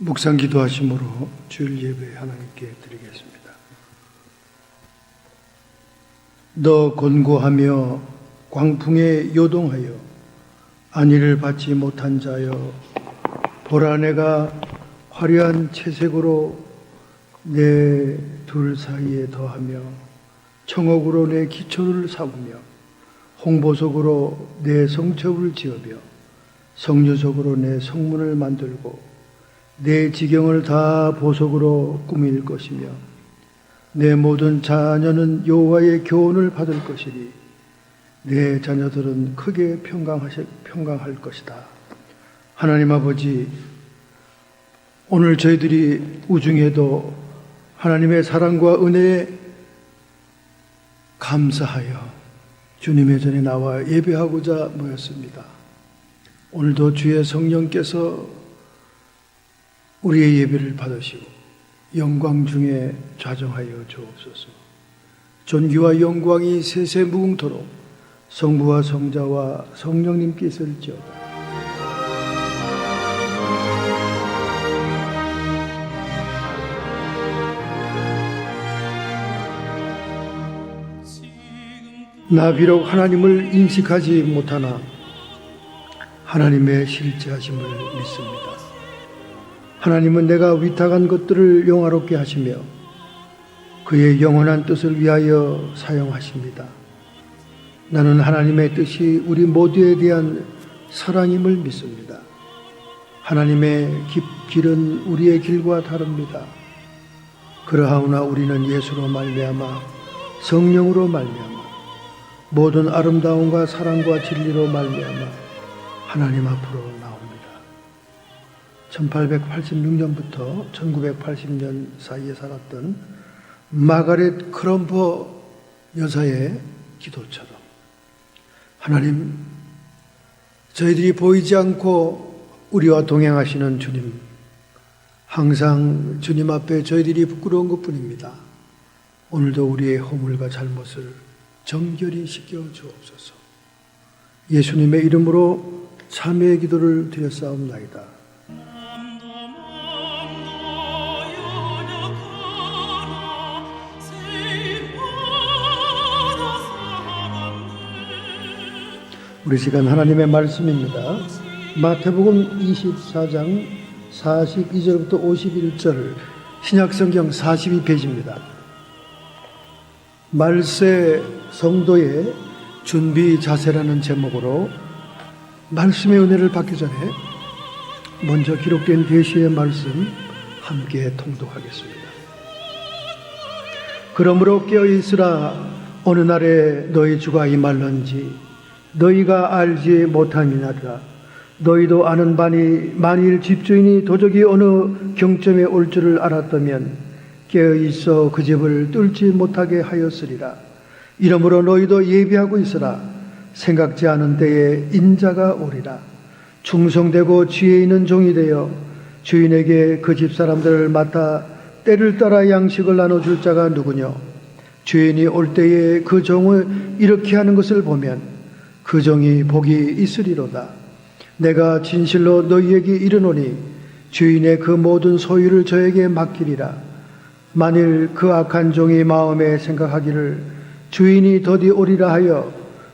묵상 기도하심으로 주일 예배 하나님께 드리겠습니다. 너 곤고하며 광풍에 요동하여 안위를 받지 못한 자여, 보라 내가 화려한 채색으로 내 둘 사이에 더하며 청옥으로 내 기초를 삼으며 홍보석으로 내 성처를 지으며 성류석으로 내 성문을 만들고 내 지경을 다 보석으로 꾸밀 것이며 내 모든 자녀는 여호와의 교훈을 받을 것이니 내 자녀들은 크게 평강할 것이다. 하나님 아버지, 오늘 저희들이 우중에도 하나님의 사랑과 은혜에 감사하여 주님의 전에 나와 예배하고자 모였습니다. 오늘도 주의 성령께서 우리의 예배를 받으시고 영광 중에 좌정하여 주옵소서. 존귀와 영광이 세세 무궁토록 성부와 성자와 성령님께 있을지어다. 나 비록 하나님을 인식하지 못하나 하나님의 실제하심을 믿습니다. 하나님은 내가 위탁한 것들을 영화롭게 하시며 그의 영원한 뜻을 위하여 사용하십니다. 나는 하나님의 뜻이 우리 모두에 대한 사랑임을 믿습니다. 하나님의 길은 우리의 길과 다릅니다. 그러하오나 우리는 예수로 말미암아 성령으로 말미암아 모든 아름다움과 사랑과 진리로 말미암아 하나님 앞으로 나옵니다. 1886년부터 1980년 사이에 살았던 마가렛 크럼퍼 여사의 기도처럼 하나님, 저희들이 보이지 않고 우리와 동행하시는 주님, 항상 주님 앞에 저희들이 부끄러운 것뿐입니다. 오늘도 우리의 허물과 잘못을 정결히 씻겨 주옵소서. 예수님의 이름으로 참회의 기도를 드렸사옵나이다. 우리 시간 하나님의 말씀입니다. 마태복음 24장 42절부터 51절, 신약성경 42페이지입니다. 말세 성도의 준비 자세라는 제목으로 말씀의 은혜를 받기 전에 먼저 기록된 계시의 말씀 함께 통독하겠습니다. 그러므로 깨어있으라. 어느 날에 너희 주가 임할런지 너희가 알지 못함이나라. 너희도 아는 바니 만일 집주인이 도적이 어느 경점에 올 줄을 알았다면 깨어있어 그 집을 뚫지 못하게 하였으리라. 이러므로 너희도 예비하고 있으라. 생각지 않은 때에 인자가 오리라. 충성되고 지혜 있는 종이 되어 주인에게 그 집 사람들을 맡아 때를 따라 양식을 나눠줄 자가 누구뇨? 주인이 올 때에 그 종을 이렇게 하는 것을 보면 그 종이 복이 있으리로다. 내가 진실로 너희에게 이르노니 주인의 그 모든 소유를 저에게 맡기리라. 만일 그 악한 종이 마음에 생각하기를 주인이 더디 오리라 하여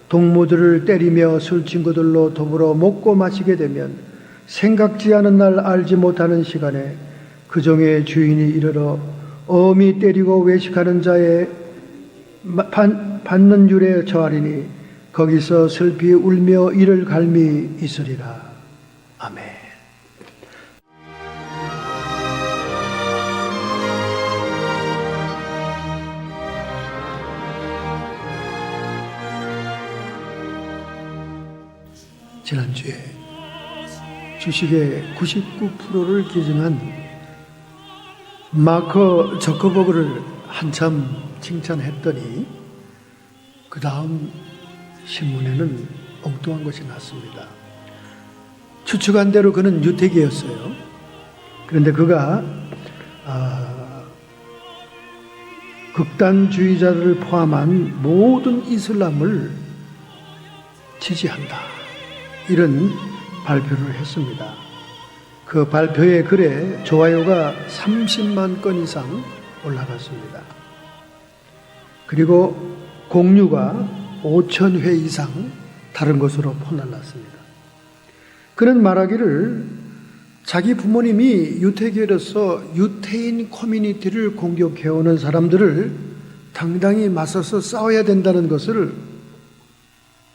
동무들을 때리며 술 친구들로 더불어 먹고 마시게 되면 생각지 않은 날 알지 못하는 시간에 그 종의 주인이 이르러 엄히 때리고 외식하는 자의 받는 율에 처하리니 거기서 슬피 울며 이를 갈미 있으리라. 아멘. 지난주에 주식의 99%를 기증한 마크 저커버그를 한참 칭찬했더니 그 다음 신문에는 엉뚱한 것이 났습니다. 추측한 대로 그는 유태계였어요. 그런데 그가 극단주의자들을 포함한 모든 이슬람을 지지한다, 이런 발표를 했습니다. 그 발표의 글에 좋아요가 30만 건 이상 올라갔습니다. 그리고 공유가 5,000회 이상 다른 것으로 퍼날랐습니다. 그는 말하기를 자기 부모님이 유태계로서 유태인 커뮤니티를 공격해오는 사람들을 당당히 맞서서 싸워야 된다는 것을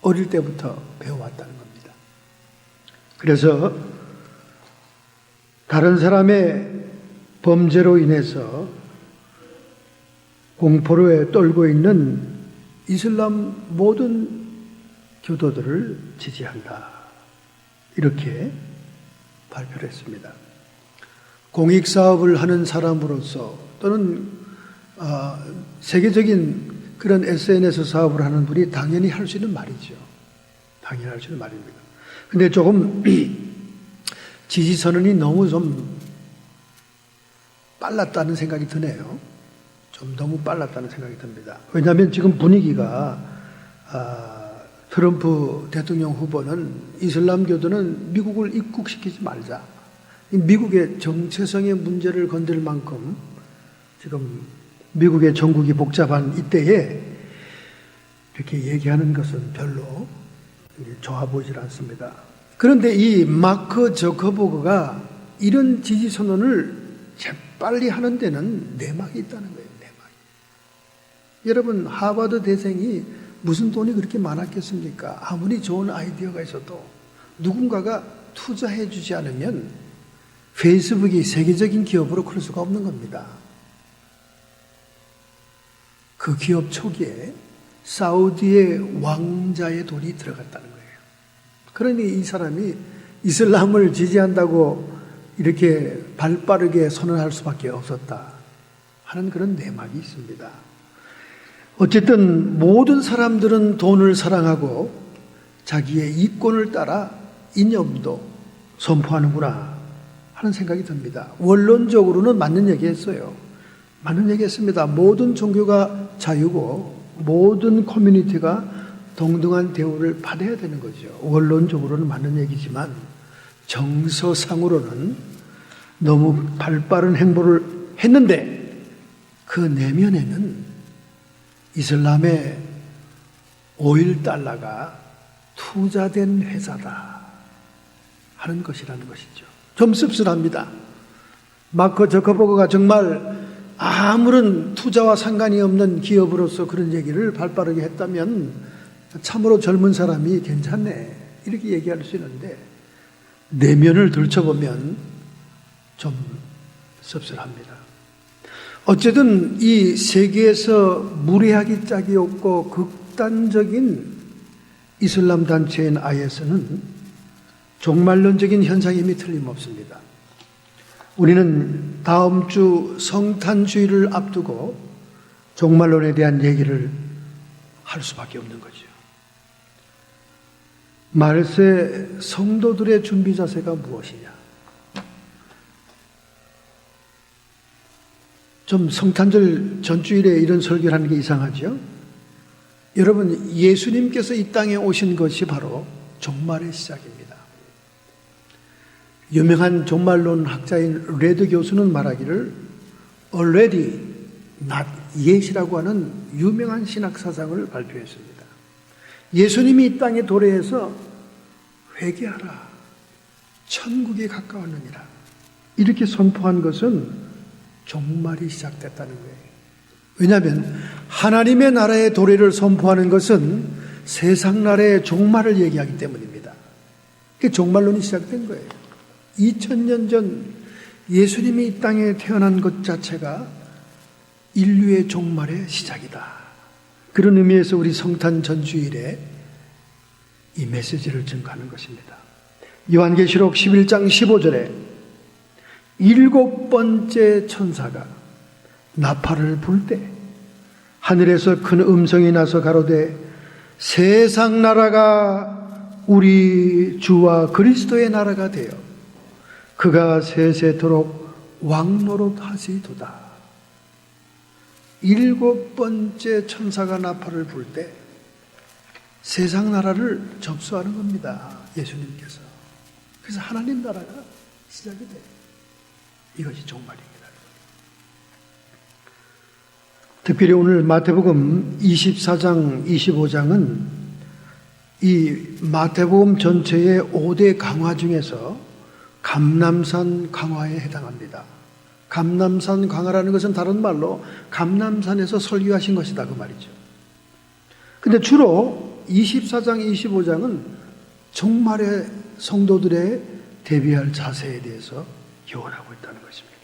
어릴 때부터 배워왔다는 겁니다. 그래서 다른 사람의 범죄로 인해서 공포를 떨고 있는 이슬람 모든 교도들을 지지한다. 이렇게 발표를 했습니다. 공익사업을 하는 사람으로서 또는 세계적인 그런 SNS 사업을 하는 분이 당연히 할 수 있는 말이죠. 당연히 할 수 있는 말입니다. 근데 조금 지지선언이 너무 좀 빨랐다는 생각이 드네요. 좀 너무 빨랐다는 생각이 듭니다. 왜냐하면 지금 분위기가 트럼프 대통령 후보는 이슬람교도는 미국을 입국시키지 말자. 미국의 정체성의 문제를 건들 만큼 지금 미국의 정국이 복잡한 이때에 이렇게 얘기하는 것은 별로 좋아 보이질 않습니다. 그런데 이 마크 저커버그가 이런 지지 선언을 재빨리 하는 데는 내막이 있다는 거예요. 여러분, 하버드 대생이 무슨 돈이 그렇게 많았겠습니까? 아무리 좋은 아이디어가 있어도 누군가가 투자해 주지 않으면 페이스북이 세계적인 기업으로 클 수가 없는 겁니다. 그 기업 초기에 사우디의 왕자의 돈이 들어갔다는 거예요. 그러니 이 사람이 이슬람을 지지한다고 이렇게 발빠르게 선언할 수밖에 없었다 하는 그런 내막이 있습니다. 어쨌든 모든 사람들은 돈을 사랑하고 자기의 이권을 따라 이념도 선포하는구나 하는 생각이 듭니다. 원론적으로는 맞는 얘기했어요. 맞는 얘기했습니다. 모든 종교가 자유고 모든 커뮤니티가 동등한 대우를 받아야 되는 거죠. 원론적으로는 맞는 얘기지만 정서상으로는 너무 발빠른 행보를 했는데 그 내면에는 이슬람의 오일 달러가 투자된 회사다 하는 것이라는 것이죠. 좀 씁쓸합니다. 마크 저커버그가 정말 아무런 투자와 상관이 없는 기업으로서 그런 얘기를 발빠르게 했다면 참으로 젊은 사람이 괜찮네 이렇게 얘기할 수 있는데 내면을 들춰보면 좀 씁쓸합니다. 어쨌든 이 세계에서 무례하기 짝이 없고 극단적인 이슬람 단체인 IS는 종말론적인 현상이 이미 틀림없습니다. 우리는 다음 주 성탄주의를 앞두고 종말론에 대한 얘기를 할 수밖에 없는 거죠. 말세 성도들의 준비 자세가 무엇이냐? 좀 성탄절 전주일에 이런 설교를 하는 게 이상하죠? 여러분, 예수님께서 이 땅에 오신 것이 바로 종말의 시작입니다. 유명한 종말론 학자인 레드 교수는 말하기를 already not yet이라고 하는 유명한 신학 사상을 발표했습니다. 예수님이 이 땅에 도래해서 회개하라, 천국에 가까웠느니라 이렇게 선포한 것은 종말이 시작됐다는 거예요. 왜냐하면 하나님의 나라의 도래를 선포하는 것은 세상 나라의 종말을 얘기하기 때문입니다. 그게 종말론이 시작된 거예요. 2000년 전 예수님이 이 땅에 태어난 것 자체가 인류의 종말의 시작이다. 그런 의미에서 우리 성탄 전주일에 이 메시지를 증거하는 것입니다. 요한계시록 11장 15절에 7번째 천사가 나팔을 불 때 하늘에서 큰 음성이 나서 가로되 세상 나라가 우리 주와 그리스도의 나라가 되어 그가 세세토록 왕노릇 하시도다. 7번째 천사가 나팔을 불 때 세상 나라를 접수하는 겁니다. 예수님께서. 그래서 하나님 나라가 시작이 돼요. 이것이 종말입니다. 특별히 오늘 마태복음 24장, 25장은 이 마태복음 전체의 5대 강화 중에서 감람산 강화에 해당합니다. 감람산 강화라는 것은 다른 말로 감람산에서 설교하신 것이다 그 말이죠. 근데 주로 24장, 25장은 종말의 성도들의 대비할 자세에 대해서 교훈하고 있다는 것입니다.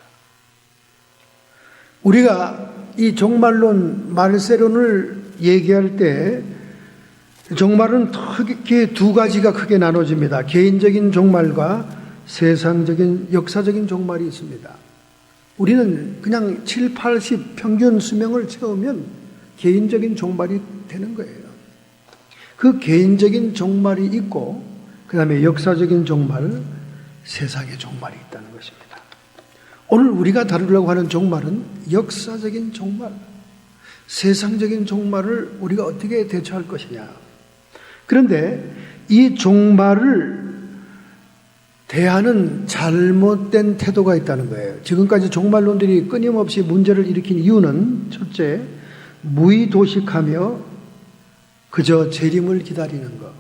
우리가 이 종말론, 말세론을 얘기할 때 종말은 크게 두 가지가 크게 나눠집니다. 개인적인 종말과 세상적인 역사적인 종말이 있습니다. 우리는 그냥 7, 80 평균 수명을 채우면 개인적인 종말이 되는 거예요. 그 개인적인 종말이 있고 그 다음에 역사적인 종말, 세상의 종말이 있다는 것입니다. 오늘 우리가 다루려고 하는 종말은 역사적인 종말, 세상적인 종말을 우리가 어떻게 대처할 것이냐. 그런데 이 종말을 대하는 잘못된 태도가 있다는 거예요. 지금까지 종말론들이 끊임없이 문제를 일으킨 이유는 첫째, 무의도식하며 그저 재림을 기다리는 것.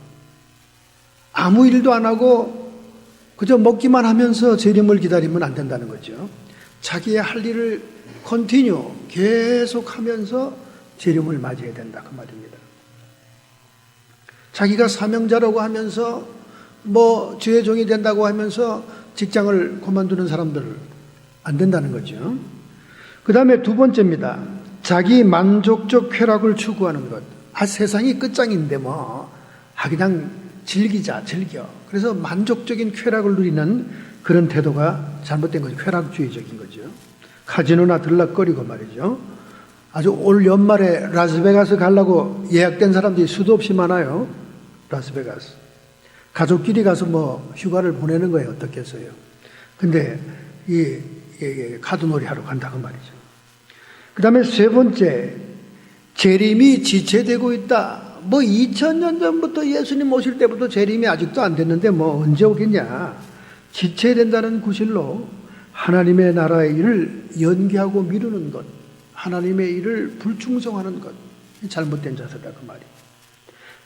아무 일도 안 하고 그저 먹기만 하면서 재림을 기다리면 안 된다는 거죠. 자기의 할 일을 컨티뉴 계속하면서 재림을 맞이해야 된다 그 말입니다. 자기가 사명자라고 하면서 죄의 종이 된다고 하면서 직장을 그만두는 사람들 안 된다는 거죠. 그 다음에 두 번째입니다. 자기 만족적 쾌락을 추구하는 것. 세상이 끝장인데 그냥 즐기자, 즐겨. 그래서 만족적인 쾌락을 누리는 그런 태도가 잘못된 거죠. 쾌락주의적인 거죠. 카지노나 들락거리고 말이죠. 아주 올 연말에 라스베가스 가려고 예약된 사람들이 수도 없이 많아요. 라스베가스. 가족끼리 가서 휴가를 보내는 거예요. 어떻겠어요? 근데 이 카드놀이 하러 간다고 말이죠. 그 다음에 세 번째, 재림이 지체되고 있다. 2000년 전부터 예수님 오실 때부터 재림이 아직도 안 됐는데 언제 오겠냐. 지체된다는 구실로 하나님의 나라의 일을 연기하고 미루는 것, 하나님의 일을 불충성하는 것, 잘못된 자세다 그 말이.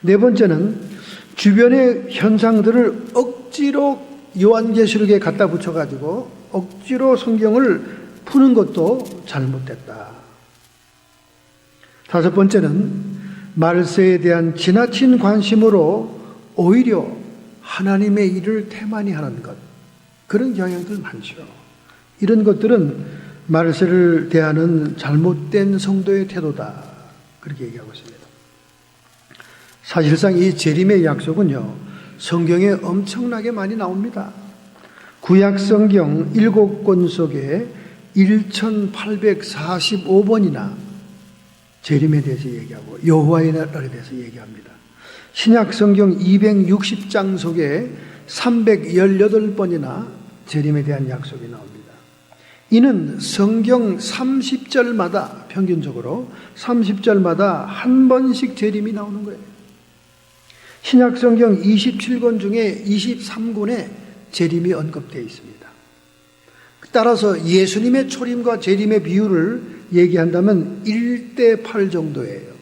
네 번째는 주변의 현상들을 억지로 요한계시록에 갖다 붙여가지고 억지로 성경을 푸는 것도 잘못됐다. 다섯 번째는 말세에 대한 지나친 관심으로 오히려 하나님의 일을 태만히 하는 것, 그런 경향들 많죠. 이런 것들은 말세를 대하는 잘못된 성도의 태도다, 그렇게 얘기하고 있습니다. 사실상 이 재림의 약속은요, 성경에 엄청나게 많이 나옵니다. 구약 성경 7권 속에 1845번이나 재림에 대해서 얘기하고 여호와의 날에 대해서 얘기합니다. 신약 성경 260장 속에 318번이나 재림에 대한 약속이 나옵니다. 이는 성경 30절마다 평균적으로 30절마다 한 번씩 재림이 나오는 거예요. 신약 성경 27권 중에 23권에 재림이 언급되어 있습니다. 따라서 예수님의 초림과 재림의 비율을 얘기한다면 1대8 정도예요.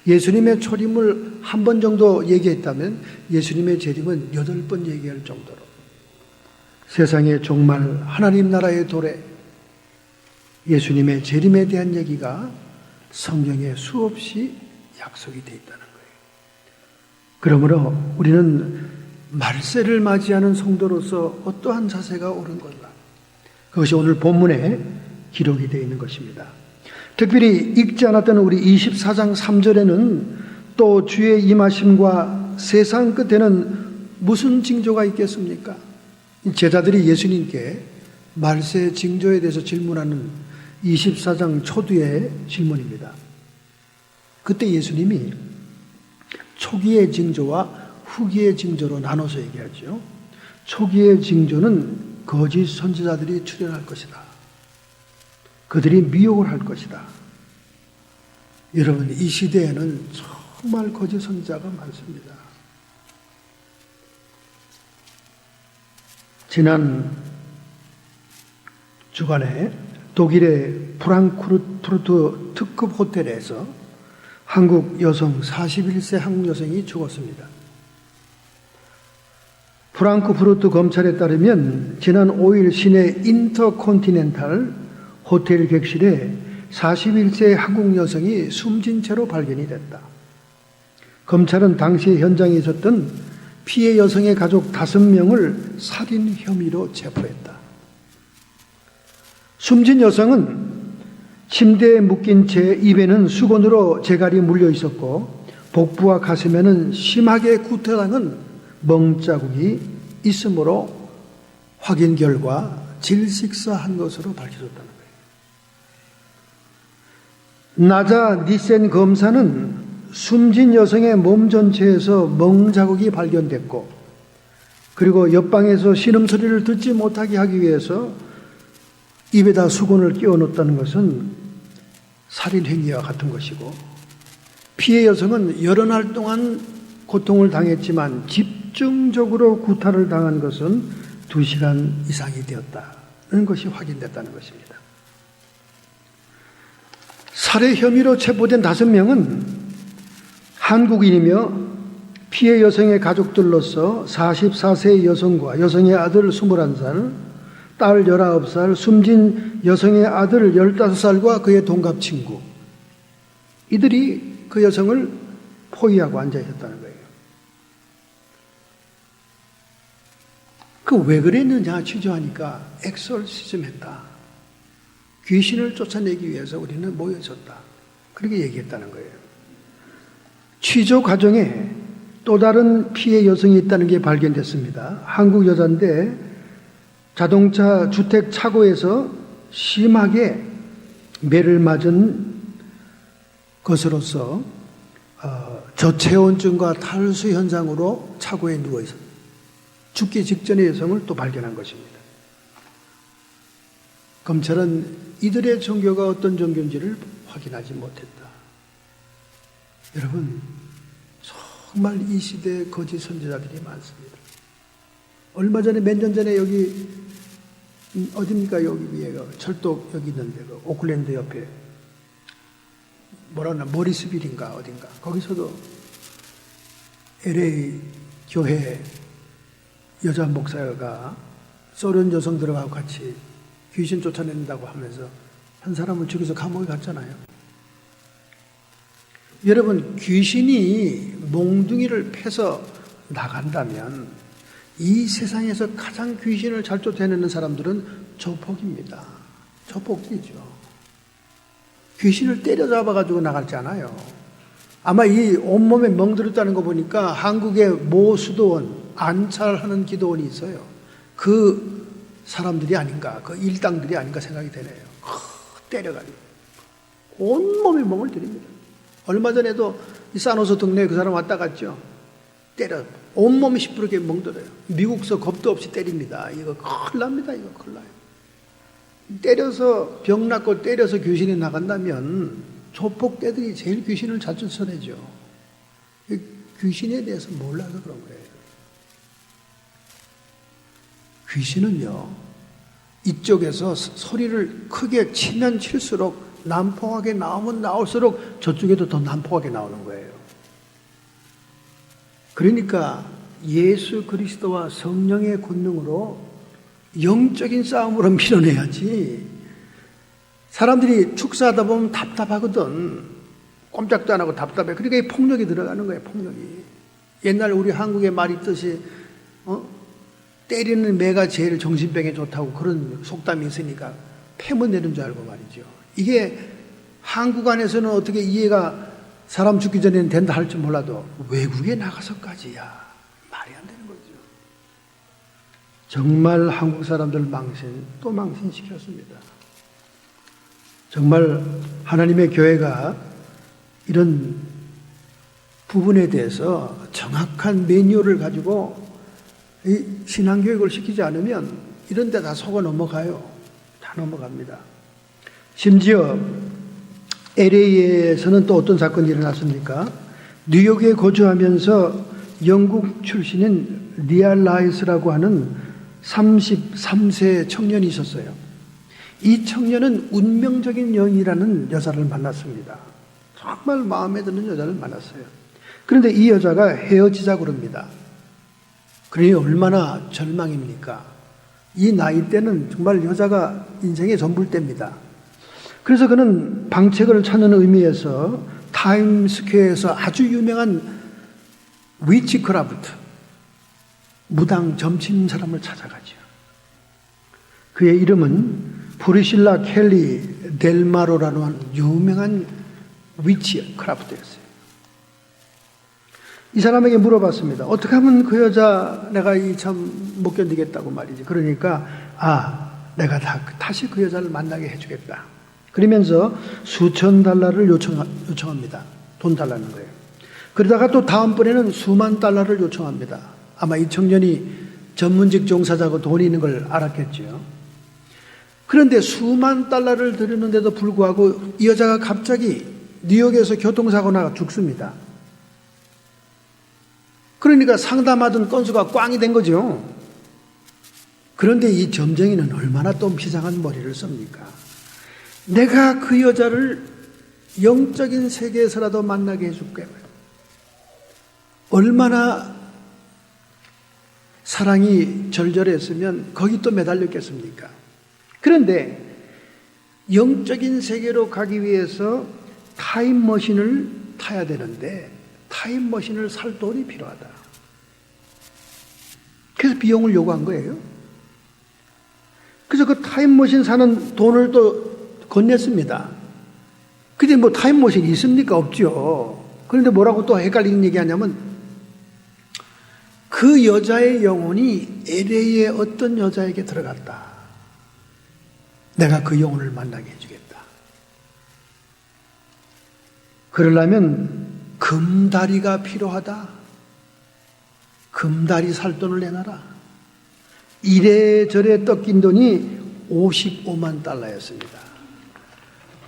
예수님의 초림을 한 번 정도 얘기했다면 예수님의 재림은 8번 얘기할 정도로 세상의 종말, 하나님 나라의 도래, 예수님의 재림에 대한 얘기가 성경에 수없이 약속이 되어 있다는 거예요. 그러므로 우리는 말세를 맞이하는 성도로서 어떠한 자세가 옳은 건가? 그것이 오늘 본문에 기록이 되어 있는 것입니다. 특별히 읽지 않았던 우리 24장 3절에는 또 주의 임하심과 세상 끝에는 무슨 징조가 있겠습니까? 제자들이 예수님께 말세 징조에 대해서 질문하는 24장 초두의 질문입니다. 그때 예수님이 초기의 징조와 후기의 징조로 나눠서 얘기하죠. 초기의 징조는 거짓 선지자들이 출현할 것이다. 그들이 미혹을 할 것이다. 여러분, 이 시대에는 정말 거짓 선지자가 많습니다. 지난 주간에 독일의 프랑크푸르트 특급 호텔에서 한국 여성 41세 한국 여성이 죽었습니다. 프랑크푸르트 검찰에 따르면 지난 5일 시내 인터컨티넨탈 호텔 객실에 41세 한국 여성이 숨진 채로 발견이 됐다. 검찰은 당시 현장에 있었던 피해 여성의 가족 5명을 살인 혐의로 체포했다. 숨진 여성은 침대에 묶인 채 입에는 수건으로 재갈이 물려 있었고 복부와 가슴에는 심하게 구타당한 멍자국이 있으므로 확인 결과 질식사한 것으로 밝혀졌다는 거예요. 나자 니센 검사는 숨진 여성의 몸 전체에서 멍자국이 발견됐고 그리고 옆방에서 신음소리를 듣지 못하게 하기 위해서 입에다 수건을 끼워 넣었다는 것은 살인행위와 같은 것이고 피해 여성은 여러 날 동안 고통을 당했지만 집중적으로 구타를 당한 것은 2시간 이상이 되었다는 것이 확인됐다는 것입니다. 살해 혐의로 체포된 5명은 한국인이며 피해 여성의 가족들로서 44세의 여성과 여성의 아들 21살, 딸 19살, 숨진 여성의 아들 15살과 그의 동갑 친구, 이들이 그 여성을 포위하고 앉아 있었다는 거예요. 그 왜 그랬느냐 취조하니까 엑소시즘 했다. 귀신을 쫓아내기 위해서 우리는 모여 있었다. 그렇게 얘기했다는 거예요. 취조 과정에 또 다른 피해 여성이 있다는 게 발견됐습니다. 한국 여자인데 자동차 주택 차고에서 심하게 매를 맞은 것으로서 저체온증과 탈수 현상으로 차고에 누워 있었다. 죽기 직전의 여성을 또 발견한 것입니다. 검찰은 이들의 종교가 어떤 종교인지를 확인하지 못했다. 여러분, 정말 이 시대에 거짓 선지자들이 많습니다. 얼마 전에 몇 년 전에 여기 어딥니까? 여기 위에 철도 여기 있는데 그 오클랜드 옆에 뭐라 그러나 모리스빌인가 어딘가 거기서도 LA 교회 여자 목사가 소련 여성들하고 같이 귀신 쫓아낸다고 하면서 한 사람을 죽여서 감옥에 갔잖아요. 여러분, 귀신이 몽둥이를 패서 나간다면 이 세상에서 가장 귀신을 잘 쫓아내는 사람들은 조폭입니다. 조폭이죠. 귀신을 때려잡아가지고 나갈지 않아요. 아마 이 온몸에 멍들었다는 거 보니까 한국의 모 수도원, 안찰하는 기도원이 있어요. 그 사람들이 아닌가, 그 일당들이 아닌가 생각이 되네요. 때려가지고 온몸에 멍을 들입니다. 얼마 전에도 이 사노소 동네에 그 사람 왔다 갔죠. 때려 온몸이 시퍼렇게 멍들어요. 미국서 겁도 없이 때립니다. 이거 큰일 납니다. 이거 큰일 나요. 때려서 병 낫고 때려서 귀신이 나간다면 조폭떼들이 제일 귀신을 잘 쫓아내죠. 귀신에 대해서 몰라서 그런 거예요. 귀신은요, 이쪽에서 소리를 크게 치면 칠수록 난폭하게 나오면 나올수록 저쪽에도 더 난폭하게 나오는 거예요. 그러니까 예수 그리스도와 성령의 권능으로 영적인 싸움으로 밀어내야지. 사람들이 축사하다 보면 답답하거든. 꼼짝도 안 하고 답답해. 그러니까 이 폭력이 들어가는 거예요. 폭력이. 옛날 우리 한국에 말 있듯이 때리는 매가 제일 정신병에 좋다고 그런 속담이 있으니까 패문 내는 줄 알고 말이죠. 이게 한국 안에서는 어떻게 이해가 사람 죽기 전에는 된다 할 줄 몰라도 외국에 나가서까지야 말이 안 되는 거죠. 정말 한국 사람들 또 망신시켰습니다. 정말 하나님의 교회가 이런 부분에 대해서 정확한 매뉴얼을 가지고 이 신앙교육을 시키지 않으면 이런 데 다 속아 넘어가요. 다 넘어갑니다. 심지어 LA에서는 또 어떤 사건이 일어났습니까? 뉴욕에 거주하면서 영국 출신인 리알 라이스라고 하는 33세 청년이 있었어요. 이 청년은 운명적인 여인이라는 여자를 만났습니다. 정말 마음에 드는 여자를 만났어요. 그런데 이 여자가 헤어지자고 그럽니다. 그러니 얼마나 절망입니까? 이 나이 때는 정말 여자가 인생의 전부일 때입니다. 그래서 그는 방책을 찾는 의미에서 타임스퀘어에서 아주 유명한 위치크라프트, 무당 점친 사람을 찾아가죠. 그의 이름은 프리실라 켈리 델마로라는 유명한 위치크라프트였어요. 이 사람에게 물어봤습니다. 어떻게 하면 그 여자 내가 이 참 못 견디겠다고 말이지. 그러니까 내가 다시 그 여자를 만나게 해주겠다. 그러면서 수천 달러를 요청합니다. 돈 달라는 거예요. 그러다가 또 다음번에는 수만 달러를 요청합니다. 아마 이 청년이 전문직 종사자고 돈이 있는 걸 알았겠죠. 그런데 수만 달러를 드렸는데도 불구하고 이 여자가 갑자기 뉴욕에서 교통사고 나가 죽습니다. 그러니까 상담하던 건수가 꽝이 된 거죠. 그런데 이 점쟁이는 얼마나 또 비상한 머리를 씁니까? 내가 그 여자를 영적인 세계에서라도 만나게 해줄게. 얼마나 사랑이 절절했으면 거기 또 매달렸겠습니까? 그런데 영적인 세계로 가기 위해서 타임머신을 타야 되는데 타임머신을 살 돈이 필요하다. 그래서 비용을 요구한 거예요. 그래서 그 타임머신 사는 돈을 또 건넸습니다. 근데 뭐 타임머신이 있습니까? 없죠. 그런데 뭐라고 또 헷갈리는 얘기하냐면 그 여자의 영혼이 LA의 어떤 여자에게 들어갔다. 내가 그 영혼을 만나게 해주겠다. 그러려면 금다리가 필요하다. 금다리 살 돈을 내놔라. 이래저래 떡긴 돈이 55만 달러였습니다.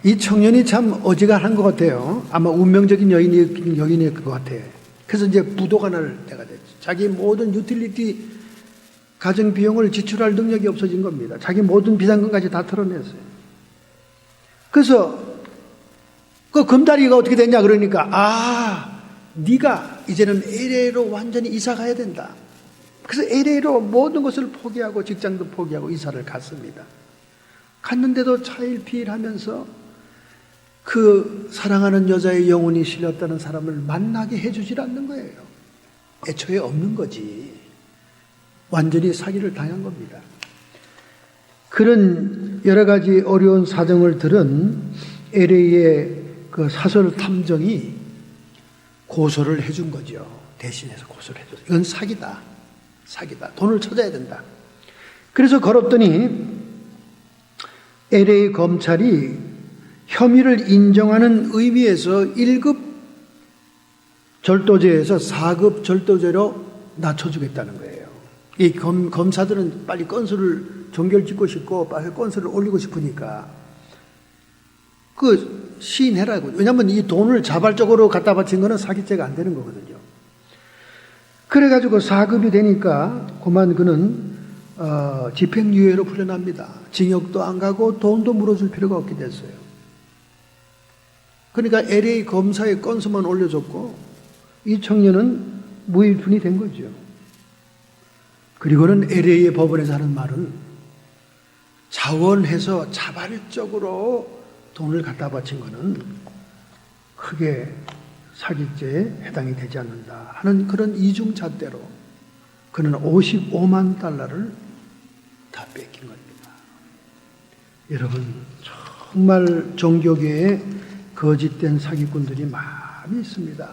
이 청년이 참 어지간한 것 같아요. 아마 운명적인 여인이었던 것 같아요. 그래서 이제 부도가 날 때가 됐죠. 자기 모든 유틸리티 가정 비용을 지출할 능력이 없어진 겁니다. 자기 모든 비상금까지 다 털어냈어요. 그래서 그 금다리가 어떻게 됐냐 그러니까 네가 이제는 LA로 완전히 이사 가야 된다. 그래서 LA로 모든 것을 포기하고 직장도 포기하고 이사를 갔습니다. 갔는데도 차일피일하면서 그 사랑하는 여자의 영혼이 실렸다는 사람을 만나게 해주질 않는 거예요. 애초에 없는 거지. 완전히 사기를 당한 겁니다. 그런 여러 가지 어려운 사정을 들은 LA의 그 사설 탐정이 고소를 해준 거죠. 대신해서 고소를 해줬어요. 이건 사기다. 사기다. 돈을 찾아야 된다. 그래서 걸었더니 LA 검찰이 혐의를 인정하는 의미에서 1급 절도죄에서 4급 절도죄로 낮춰주겠다는 거예요. 이 검사들은 빨리 건수를 종결짓고 싶고 빨리 건수를 올리고 싶으니까 그 시인해라고. 왜냐하면 이 돈을 자발적으로 갖다 바친 거는 사기죄가 안 되는 거거든요. 그래가지고 4급이 되니까 그만 그는 집행유예로 풀려납니다. 징역도 안 가고 돈도 물어줄 필요가 없게 됐어요. 그러니까 LA 검사의 건수만 올려줬고 이 청년은 무일푼이 된 거죠. 그리고는 LA의 법원에서 하는 말은 자원해서 자발적으로 돈을 갖다 바친 거는 크게 사기죄에 해당이 되지 않는다 하는 그런 이중잣대로 그는 55만 달러를 다 뺏긴 겁니다. 여러분 정말 종교계에 거짓된 사기꾼들이 많이 있습니다.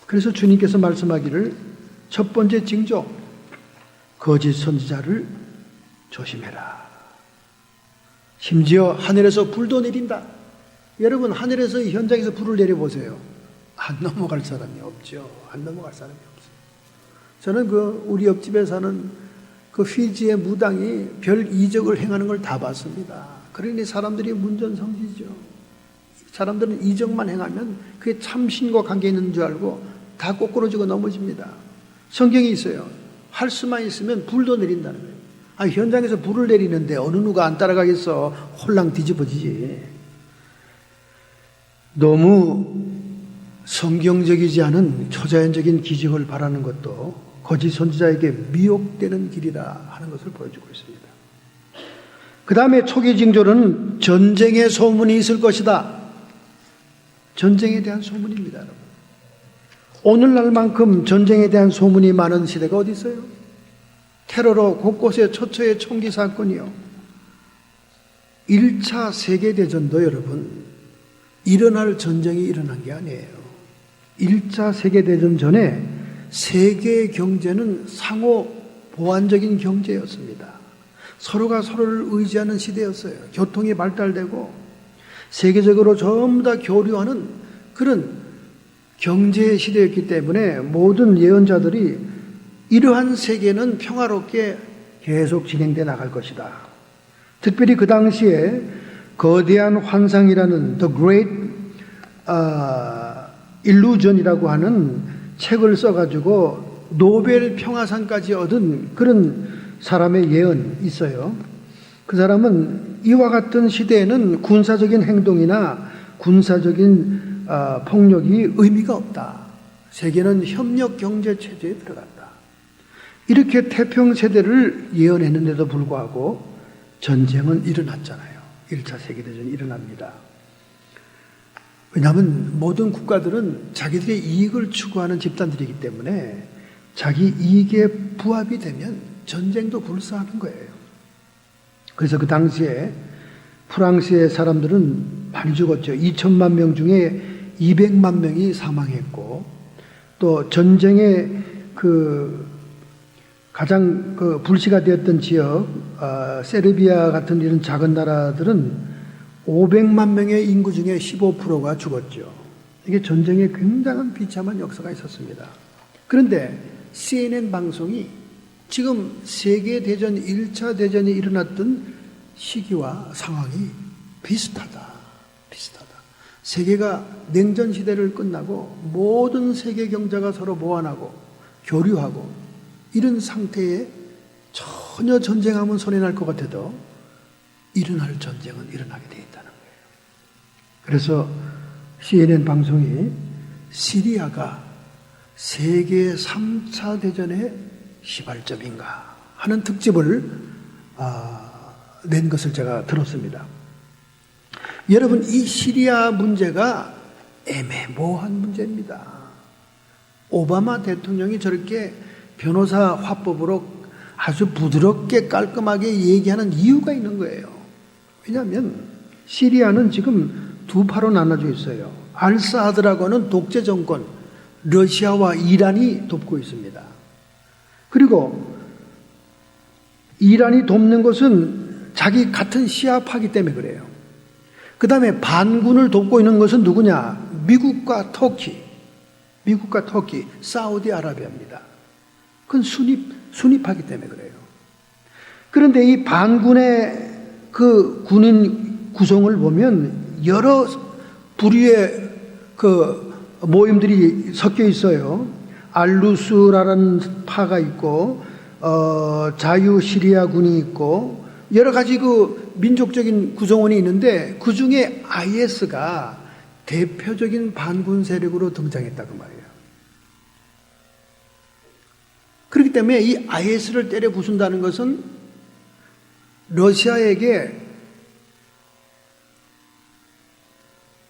그래서 주님께서 말씀하기를 첫 번째 징조 거짓 선지자를 조심해라. 심지어 하늘에서 불도 내린다. 여러분 하늘에서 이 현장에서 불을 내려보세요. 안 넘어갈 사람이 없죠. 안 넘어갈 사람이 없어요. 저는 우리 옆집에 사는 그 피지의 무당이 별 이적을 행하는 걸 다 봤습니다. 그러니 사람들이 문전성시죠. 사람들은 이적만 행하면 그게 참신과 관계 있는 줄 알고 다 꼬꾸러지고 넘어집니다. 성경에 있어요. 할 수만 있으면 불도 내린다는 거예요. 현장에서 불을 내리는데 어느 누가 안 따라가겠어. 홀랑 뒤집어지지. 너무 성경적이지 않은 초자연적인 기적을 바라는 것도 거짓 선지자에게 미혹되는 길이라 하는 것을 보여주고 있습니다. 그 다음에 초기 징조는 전쟁의 소문이 있을 것이다. 전쟁에 대한 소문입니다, 여러분. 오늘날만큼 전쟁에 대한 소문이 많은 시대가 어디 있어요? 테러로 곳곳에 초초의 총기 사건이요. 1차 세계대전도 여러분, 일어날 전쟁이 일어난 게 아니에요. 1차 세계대전 전에 세계 경제는 상호 보완적인 경제였습니다. 서로가 서로를 의지하는 시대였어요. 교통이 발달되고 세계적으로 전부 다 교류하는 그런 경제 시대였기 때문에 모든 예언자들이 이러한 세계는 평화롭게 계속 진행돼 나갈 것이다. 특별히 그 당시에 거대한 환상이라는 The Great Illusion이라고 하는 책을 써가지고 노벨 평화상까지 얻은 그런 사람의 예언이 있어요. 그 사람은 이와 같은 시대에는 군사적인 행동이나 군사적인 폭력이 의미가 없다. 세계는 협력 경제 체제에 들어간다. 이렇게 태평 세대를 예언했는데도 불구하고 전쟁은 일어났잖아요. 1차 세계대전이 일어납니다. 왜냐하면 모든 국가들은 자기들의 이익을 추구하는 집단들이기 때문에 자기 이익에 부합이 되면 전쟁도 불사하는 거예요. 그래서 그 당시에 프랑스의 사람들은 많이 죽었죠. 2천만 명 중에 200만 명이 사망했고, 또 전쟁의 가장 불씨가 되었던 지역, 세르비아 같은 이런 작은 나라들은 500만 명의 인구 중에 15%가 죽었죠. 이게 전쟁에 굉장한 비참한 역사가 있었습니다. 그런데 CNN 방송이 지금 세계대전 1차 대전이 일어났던 시기와 상황이 비슷하다. 세계가 냉전 시대를 끝나고 모든 세계 경제가 서로 보완하고 교류하고 이런 상태에 전혀 전쟁하면 손해날 것 같아도 일어날 전쟁은 일어나게 돼 있다는 거예요. 그래서 CNN 방송이 시리아가 세계 3차 대전의 시발점인가 하는 특집을 낸 것을 제가 들었습니다. 여러분, 이 시리아 문제가 애매모호한 문제입니다. 오바마 대통령이 저렇게 변호사 화법으로 아주 부드럽게 깔끔하게 얘기하는 이유가 있는 거예요. 왜냐하면 시리아는 지금 두 파로 나눠져 있어요. 알사드라고 하는 독재 정권, 러시아와 이란이 돕고 있습니다. 그리고 이란이 돕는 것은 자기 같은 시아파기 때문에 그래요. 그 다음에 반군을 돕고 있는 것은 누구냐? 미국과 터키, 사우디아라비아입니다. 그건 순위파기 때문에 그래요. 그런데 이 반군의 그 군인 구성을 보면 여러 부류의 그 모임들이 섞여 있어요. 알루스라는 파가 있고, 자유 시리아 군이 있고, 여러 가지 그 민족적인 구성원이 있는데 그 중에 IS가 대표적인 반군 세력으로 등장했다고 말이에요. 그렇기 때문에 이 IS를 때려 부순다는 것은 러시아에게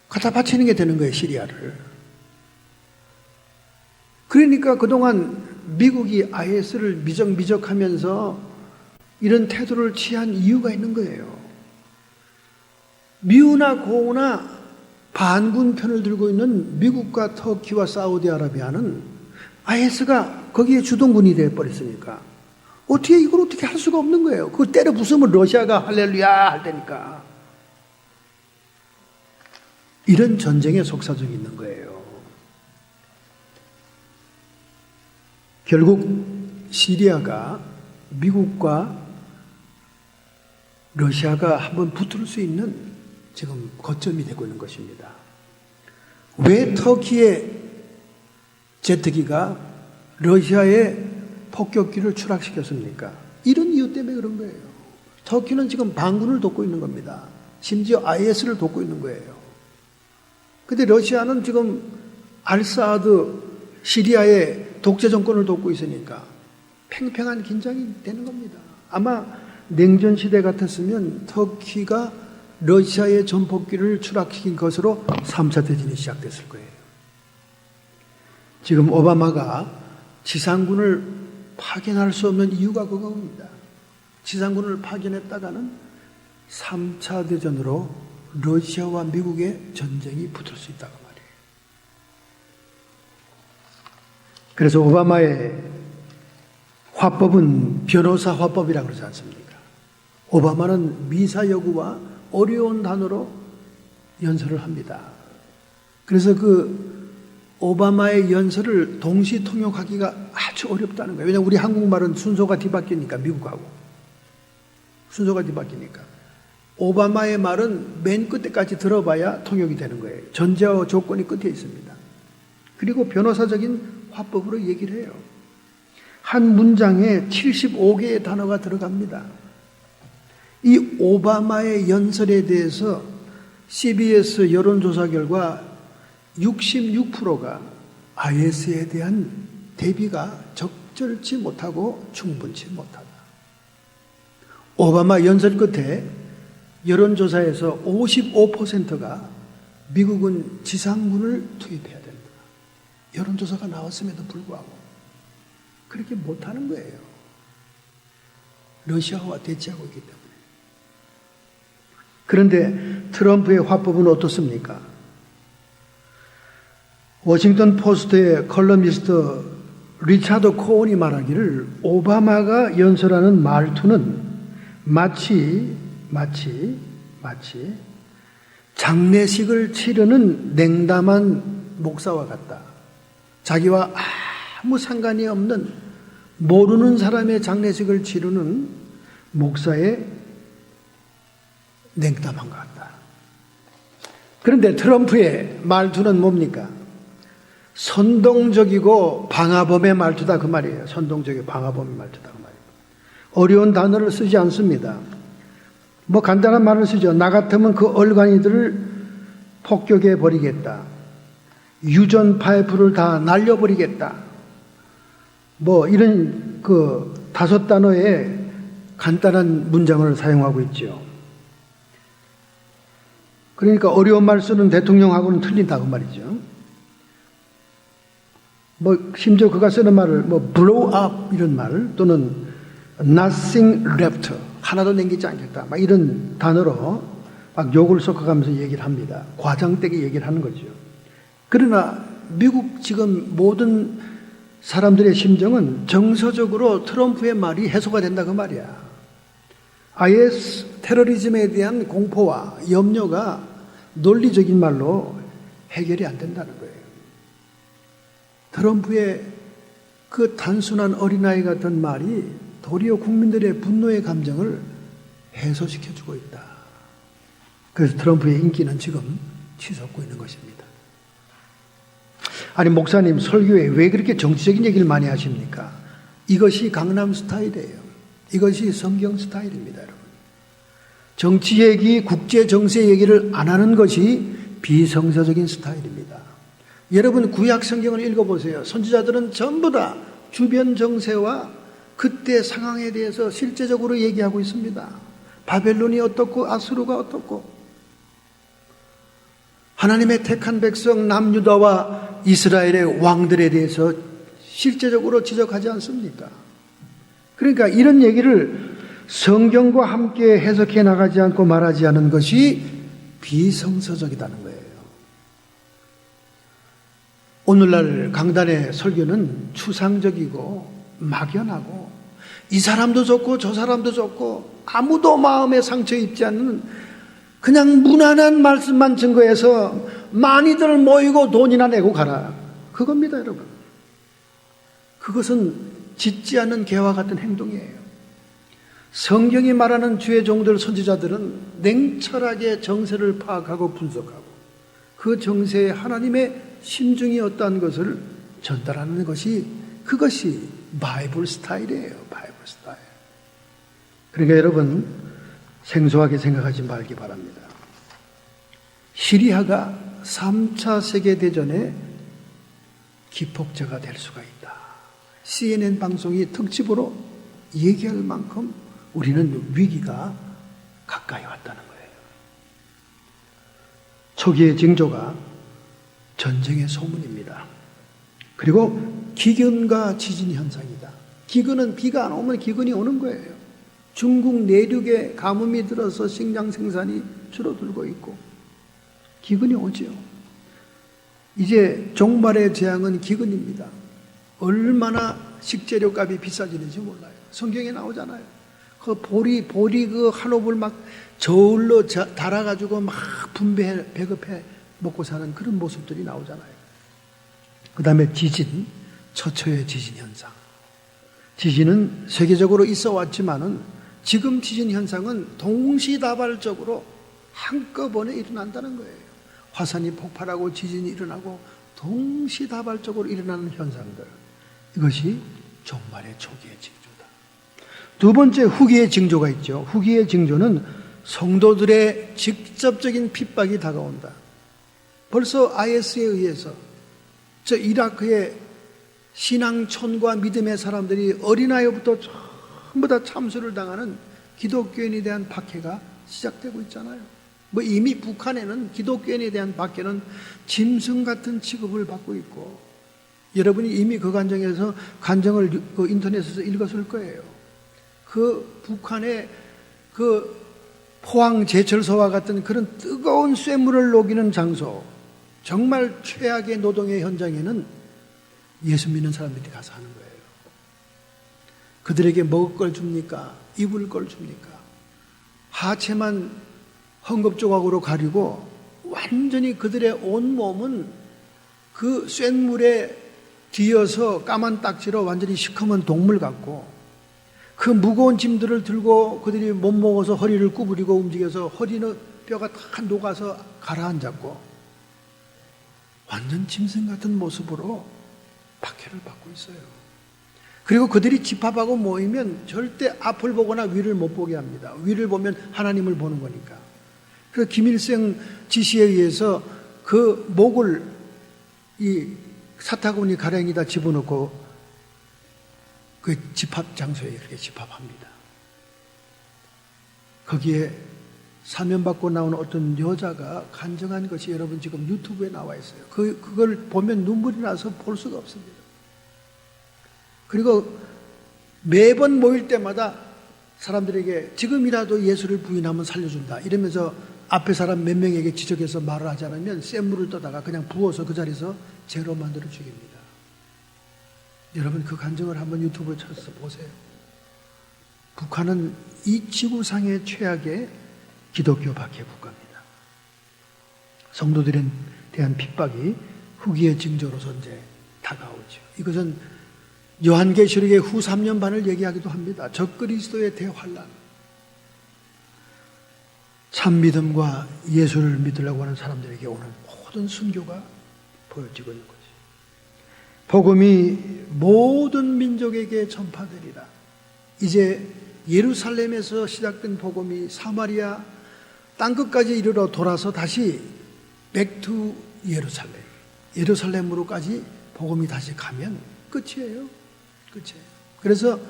갖다 바치는 게 되는 거예요, 시리아를. 그러니까 그동안 미국이 IS를 미적미적하면서 이런 태도를 취한 이유가 있는 거예요. 미우나 고우나 반군 편을 들고 있는 미국과 터키와 사우디아라비아는 IS가 거기에 주동군이 되어버렸으니까 어떻게 이걸 어떻게 할 수가 없는 거예요. 그거 때려 부수면 러시아가 할렐루야 할 테니까. 이런 전쟁의 속사정이 있는 거예요. 결국 시리아가 미국과 러시아가 한번 붙을 수 있는 지금 거점이 되고 있는 것입니다. 왜 터키의 제트기가 러시아의 폭격기를 추락시켰습니까? 이런 이유 때문에 그런 거예요. 터키는 지금 반군을 돕고 있는 겁니다. 심지어 IS를 돕고 있는 거예요. 근데 러시아는 지금 알사드 시리아의 독재 정권을 돕고 있으니까 팽팽한 긴장이 되는 겁니다. 아마 냉전 시대 같았으면 터키가 러시아의 전폭기를 추락시킨 것으로 3차 대전이 시작됐을 거예요. 지금 오바마가 지상군을 파견할 수 없는 이유가 그겁니다. 지상군을 파견했다가는 3차 대전으로 러시아와 미국의 전쟁이 붙을 수 있다고 말이에요. 그래서 오바마의 화법은 변호사 화법이라고 그러지 않습니까? 오바마는 미사 여구와 어려운 단어로 연설을 합니다. 그래서 그 오바마의 연설을 동시 통역하기가 아주 어렵다는 거예요. 왜냐하면 우리 한국말은 순서가 뒤바뀌니까, 미국하고 순서가 뒤바뀌니까. 오바마의 말은 맨 끝에까지 들어봐야 통역이 되는 거예요. 전제와 조건이 끝에 있습니다. 그리고 변호사적인 화법으로 얘기를 해요. 한 문장에 75개의 단어가 들어갑니다. 이 오바마의 연설에 대해서 CBS 여론조사 결과 66%가 IS에 대한 대비가 적절치 못하고 충분치 못하다. 오바마 연설 끝에 여론조사에서 55%가 미국은 지상군을 투입해야 된다. 여론조사가 나왔음에도 불구하고 그렇게 못하는 거예요. 러시아와 대치하고 있기 때문에. 그런데 트럼프의 화법은 어떻습니까? 워싱턴 포스트의 컬럼니스트 리차드 코온이 말하기를 오바마가 연설하는 말투는 마치 장례식을 치르는 냉담한 목사와 같다. 자기와 아무 상관이 없는 모르는 사람의 장례식을 치르는 목사의 냉담한 것 같다. 그런데 트럼프의 말투는 뭡니까? 선동적이고 방화범의 말투다 그 말이에요. 선동적이고 방화범의 말투다 그 말이에요. 어려운 단어를 쓰지 않습니다. 뭐 간단한 말을 쓰죠. 나 같으면 그 얼간이들을 폭격해 버리겠다. 유전 파이프를 다 날려버리겠다. 뭐 이런 그 5단어의 간단한 문장을 사용하고 있죠. 그러니까 어려운 말 쓰는 대통령하고는 틀린다고 말이죠. 뭐 심지어 그가 쓰는 말을 뭐 blow up 이런 말 또는 nothing left 하나도 남기지 않겠다 막 이런 단어로 막 욕을 섞어가면서 얘기를 합니다. 과장되게 얘기를 하는 거죠. 그러나 미국 지금 모든 사람들의 심정은 정서적으로 트럼프의 말이 해소가 된다 그 말이야. IS 테러리즘에 대한 공포와 염려가 논리적인 말로 해결이 안 된다는 거예요. 트럼프의 그 단순한 어린아이 같은 말이 도리어 국민들의 분노의 감정을 해소시켜주고 있다. 그래서 트럼프의 인기는 지금 치솟고 있는 것입니다. 아니 목사님 설교에 왜 그렇게 정치적인 얘기를 많이 하십니까? 이것이 강남 스타일이에요. 이것이 성경 스타일입니다, 여러분. 정치 얘기, 국제 정세 얘기를 안 하는 것이 비성서적인 스타일입니다. 여러분 구약 성경을 읽어보세요. 선지자들은 전부 다 주변 정세와 그때 상황에 대해서 실제적으로 얘기하고 있습니다. 바벨론이 어떻고 아수르가 어떻고 하나님의 택한 백성 남유다와 이스라엘의 왕들에 대해서 실제적으로 지적하지 않습니까? 그러니까 이런 얘기를 성경과 함께 해석해 나가지 않고 말하지 않은 것이 비성서적이라는 거예요. 오늘날 강단의 설교는 추상적이고 막연하고 이 사람도 좋고 저 사람도 좋고 아무도 마음에 상처 입지 않는 그냥 무난한 말씀만 증거해서 많이들 모이고 돈이나 내고 가라. 그겁니다, 여러분. 그것은 짓지 않는 개와 같은 행동이에요. 성경이 말하는 주의 종들 선지자들은 냉철하게 정세를 파악하고 분석하고 그 정세에 하나님의 심중이 어떠한 것을 전달하는 것이 그것이 바이블 스타일이에요. 바이블 스타일. 그러니까 여러분 생소하게 생각하지 말기 바랍니다. 시리아가 3차 세계대전의 기폭제가 될 수가 있다. CNN 방송이 특집으로 얘기할 만큼 우리는 위기가 가까이 왔다는 거예요. 초기의 징조가 전쟁의 소문입니다. 그리고 기근과 지진 현상이다. 기근은 비가 안 오면 기근이 오는 거예요. 중국 내륙에 가뭄이 들어서 식량 생산이 줄어들고 있고 기근이 오지요. 이제 종말의 재앙은 기근입니다. 얼마나 식재료 값이 비싸지는지 몰라요. 성경에 나오잖아요. 그 보리 그 한옥을 막 저울로 달아가지고 막 배급해 먹고 사는 그런 모습들이 나오잖아요. 그 다음에 지진, 처처의 지진 현상. 지진은 세계적으로 있어 왔지만은 지금 지진 현상은 동시다발적으로 한꺼번에 일어난다는 거예요. 화산이 폭발하고 지진이 일어나고 동시다발적으로 일어나는 현상들. 이것이 종말의 초기의 징조다. 두 번째 후기의 징조가 있죠. 후기의 징조는 성도들의 직접적인 핍박이 다가온다. 벌써 IS에 의해서 저 이라크의 신앙촌과 믿음의 사람들이 어린아이부터 전부 다 참수를 당하는 기독교인에 대한 박해가 시작되고 있잖아요. 뭐 이미 북한에는 기독교인에 대한 박해는 짐승 같은 취급을 받고 있고, 여러분이 이미 그 간정을 인터넷에서 읽었을 거예요. 그 북한의 그 포항 제철소와 같은 그런 뜨거운 쇠물을 녹이는 장소, 정말 최악의 노동의 현장에는 예수 믿는 사람들이 가서 하는 거예요. 그들에게 먹을 걸 줍니까? 입을 걸 줍니까? 하체만 헝겊 조각으로 가리고 완전히 그들의 온몸은 그 쇳물에 뒤어서 까만 딱지로 완전히 시커먼 동물 같고, 그 무거운 짐들을 들고 그들이 못 먹어서 허리를 구부리고 움직여서 허리는 뼈가 다 녹아서 가라앉았고, 완전 짐승 같은 모습으로 박해를 받고 있어요. 그리고 그들이 집합하고 모이면 절대 앞을 보거나 위를 못 보게 합니다. 위를 보면 하나님을 보는 거니까. 그래서 김일성 지시에 의해서 그 목을 이 사타구니 가랭이다 집어넣고 그 집합 장소에 그렇게 집합합니다. 거기에 사면받고 나오는 어떤 여자가 간증한 것이 여러분 지금 유튜브에 나와 있어요. 그걸 보면 눈물이 나서 볼 수가 없습니다. 그리고 매번 모일 때마다 사람들에게 지금이라도 예수를 부인하면 살려준다 이러면서 앞에 사람 몇 명에게 지적해서 말을 하지 않으면 샘물을 떠다가 그냥 부어서 그 자리에서 죄로 만들어 죽입니다. 여러분 그 간증을 한번 유튜브에 쳐서 보세요. 북한은 이 지구상의 최악의 기독교 박해 국가입니다. 성도들에 대한 핍박이 후기의 징조로서 이제 다가오죠. 이것은 요한계시록의 후 3년 반을 얘기하기도 합니다. 적그리스도의 대환란. 참 믿음과 예수를 믿으려고 하는 사람들에게 오는 모든 순교가 보여지고 있는 거지. 복음이 모든 민족에게 전파되리라. 이제 예루살렘에서 시작된 복음이 사마리아 땅끝까지 이르러 돌아서 다시 백투 예루살렘으로까지 복음이 다시 가면 끝이에요. 끝이에요. 그래서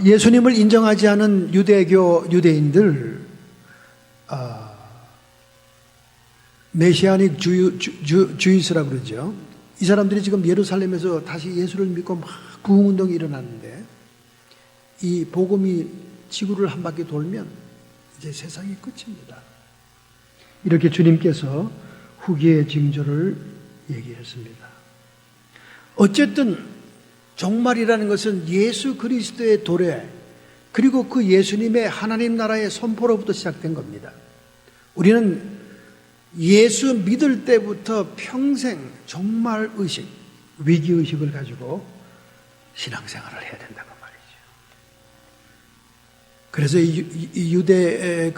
예수님을 인정하지 않은 유대인들, 메시아닉 주이스라고 그러죠. 이 사람들이 지금 예루살렘에서 다시 예수를 믿고 막 부흥운동이 일어났는데, 이 복음이 지구를 한 바퀴 돌면 이제 세상이 끝입니다. 이렇게 주님께서 후기의 징조를 얘기했습니다. 어쨌든 종말이라는 것은 예수 그리스도의 도래, 그리고 그 예수님의 하나님 나라의 선포로부터 시작된 겁니다. 우리는 예수 믿을 때부터 평생 종말의식, 위기의식을 가지고 신앙생활을 해야 된다고 말이죠. 그래서 이 유대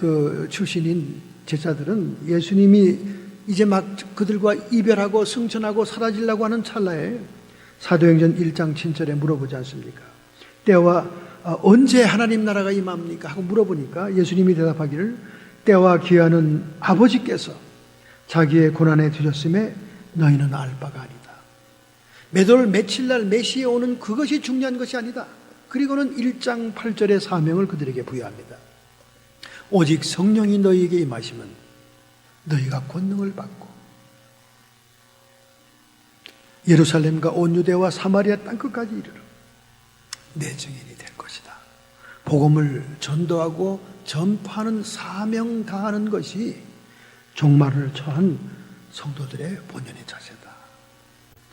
출신인 제자들은 예수님이 이제 막 그들과 이별하고 승천하고 사라지려고 하는 찰나에 사도행전 1장 7절에 물어보지 않습니까? 때와 언제 하나님 나라가 임합니까? 하고 물어보니까 예수님이 대답하기를 때와 기한은 아버지께서 자기의 고난에 두셨음에 너희는 알 바가 아니다. 몇월 며칠 날 메시에 오는 그것이 중요한 것이 아니다. 그리고는 1장 8절의 사명을 그들에게 부여합니다. 오직 성령이 너희에게 임하시면 너희가 권능을 받고 예루살렘과 온 유대와 사마리아 땅끝까지 이르러 내 증인이 될 것이다. 복음을 전도하고 전파하는 사명 다하는 것이 종말을 처한 성도들의 본연의 자세다.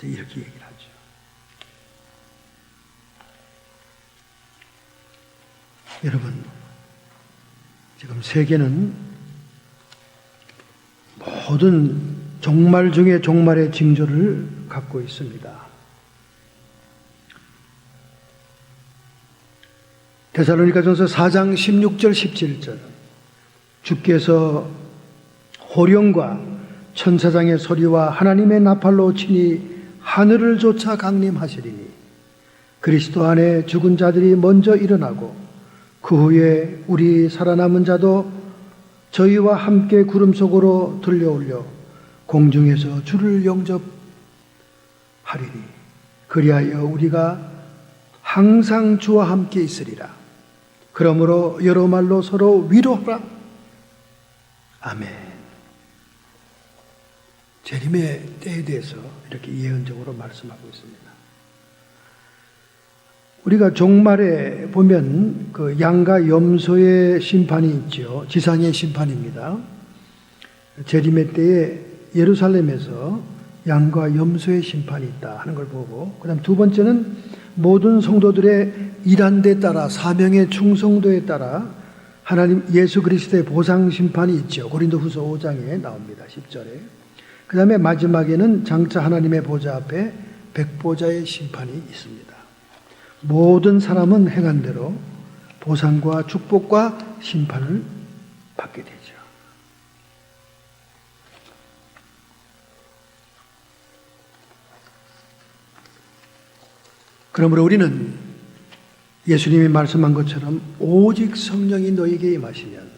이렇게 얘기를 하죠. 여러분, 지금 세계는 모든 종말 중에 종말의 징조를 갖고 있습니다. 데살로니가전서 4장 16절 17절 주께서 호령과 천사장의 소리와 하나님의 나팔로 치니 하늘을 조차 강림하시리니 그리스도 안에 죽은 자들이 먼저 일어나고 그 후에 우리 살아남은 자도 저희와 함께 구름 속으로 들려올려 공중에서 주를 영접하리니 그리하여 우리가 항상 주와 함께 있으리라. 그러므로 여러 말로 서로 위로하라. 아멘. 재림의 때에 대해서 이렇게 예언적으로 말씀하고 있습니다. 우리가 종말에 보면 그 양과 염소의 심판이 있죠. 지상의 심판입니다. 재림의 때에 예루살렘에서 양과 염소의 심판이 있다 하는 걸 보고, 그다음 두 번째는 모든 성도들의 일한 데 따라 사명의 충성도에 따라 하나님 예수 그리스도의 보상 심판이 있죠. 고린도후서 5장에 나옵니다. 10절에. 그 다음에 마지막에는 장차 하나님의 보좌 앞에 백보자의 심판이 있습니다. 모든 사람은 행한 대로 보상과 축복과 심판을 받게 되죠. 그러므로 우리는 예수님이 말씀한 것처럼 오직 성령이 너에게 임하시면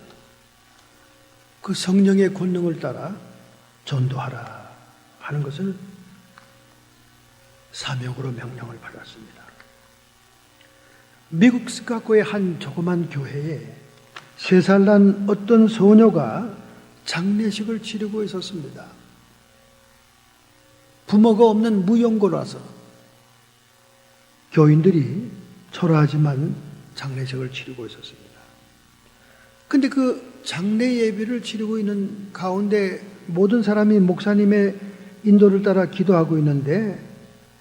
그 성령의 권능을 따라 전도하라 하는 것을 사명으로 명령을 받았습니다. 미국 시카고의 한 조그만 교회에 3살 난 어떤 소녀가 장례식을 치르고 있었습니다. 부모가 없는 무용고라서 교인들이 초라하지만 장례식을 치르고 있었습니다. 근데 그 장례 예배를 치르고 있는 가운데 모든 사람이 목사님의 인도를 따라 기도하고 있는데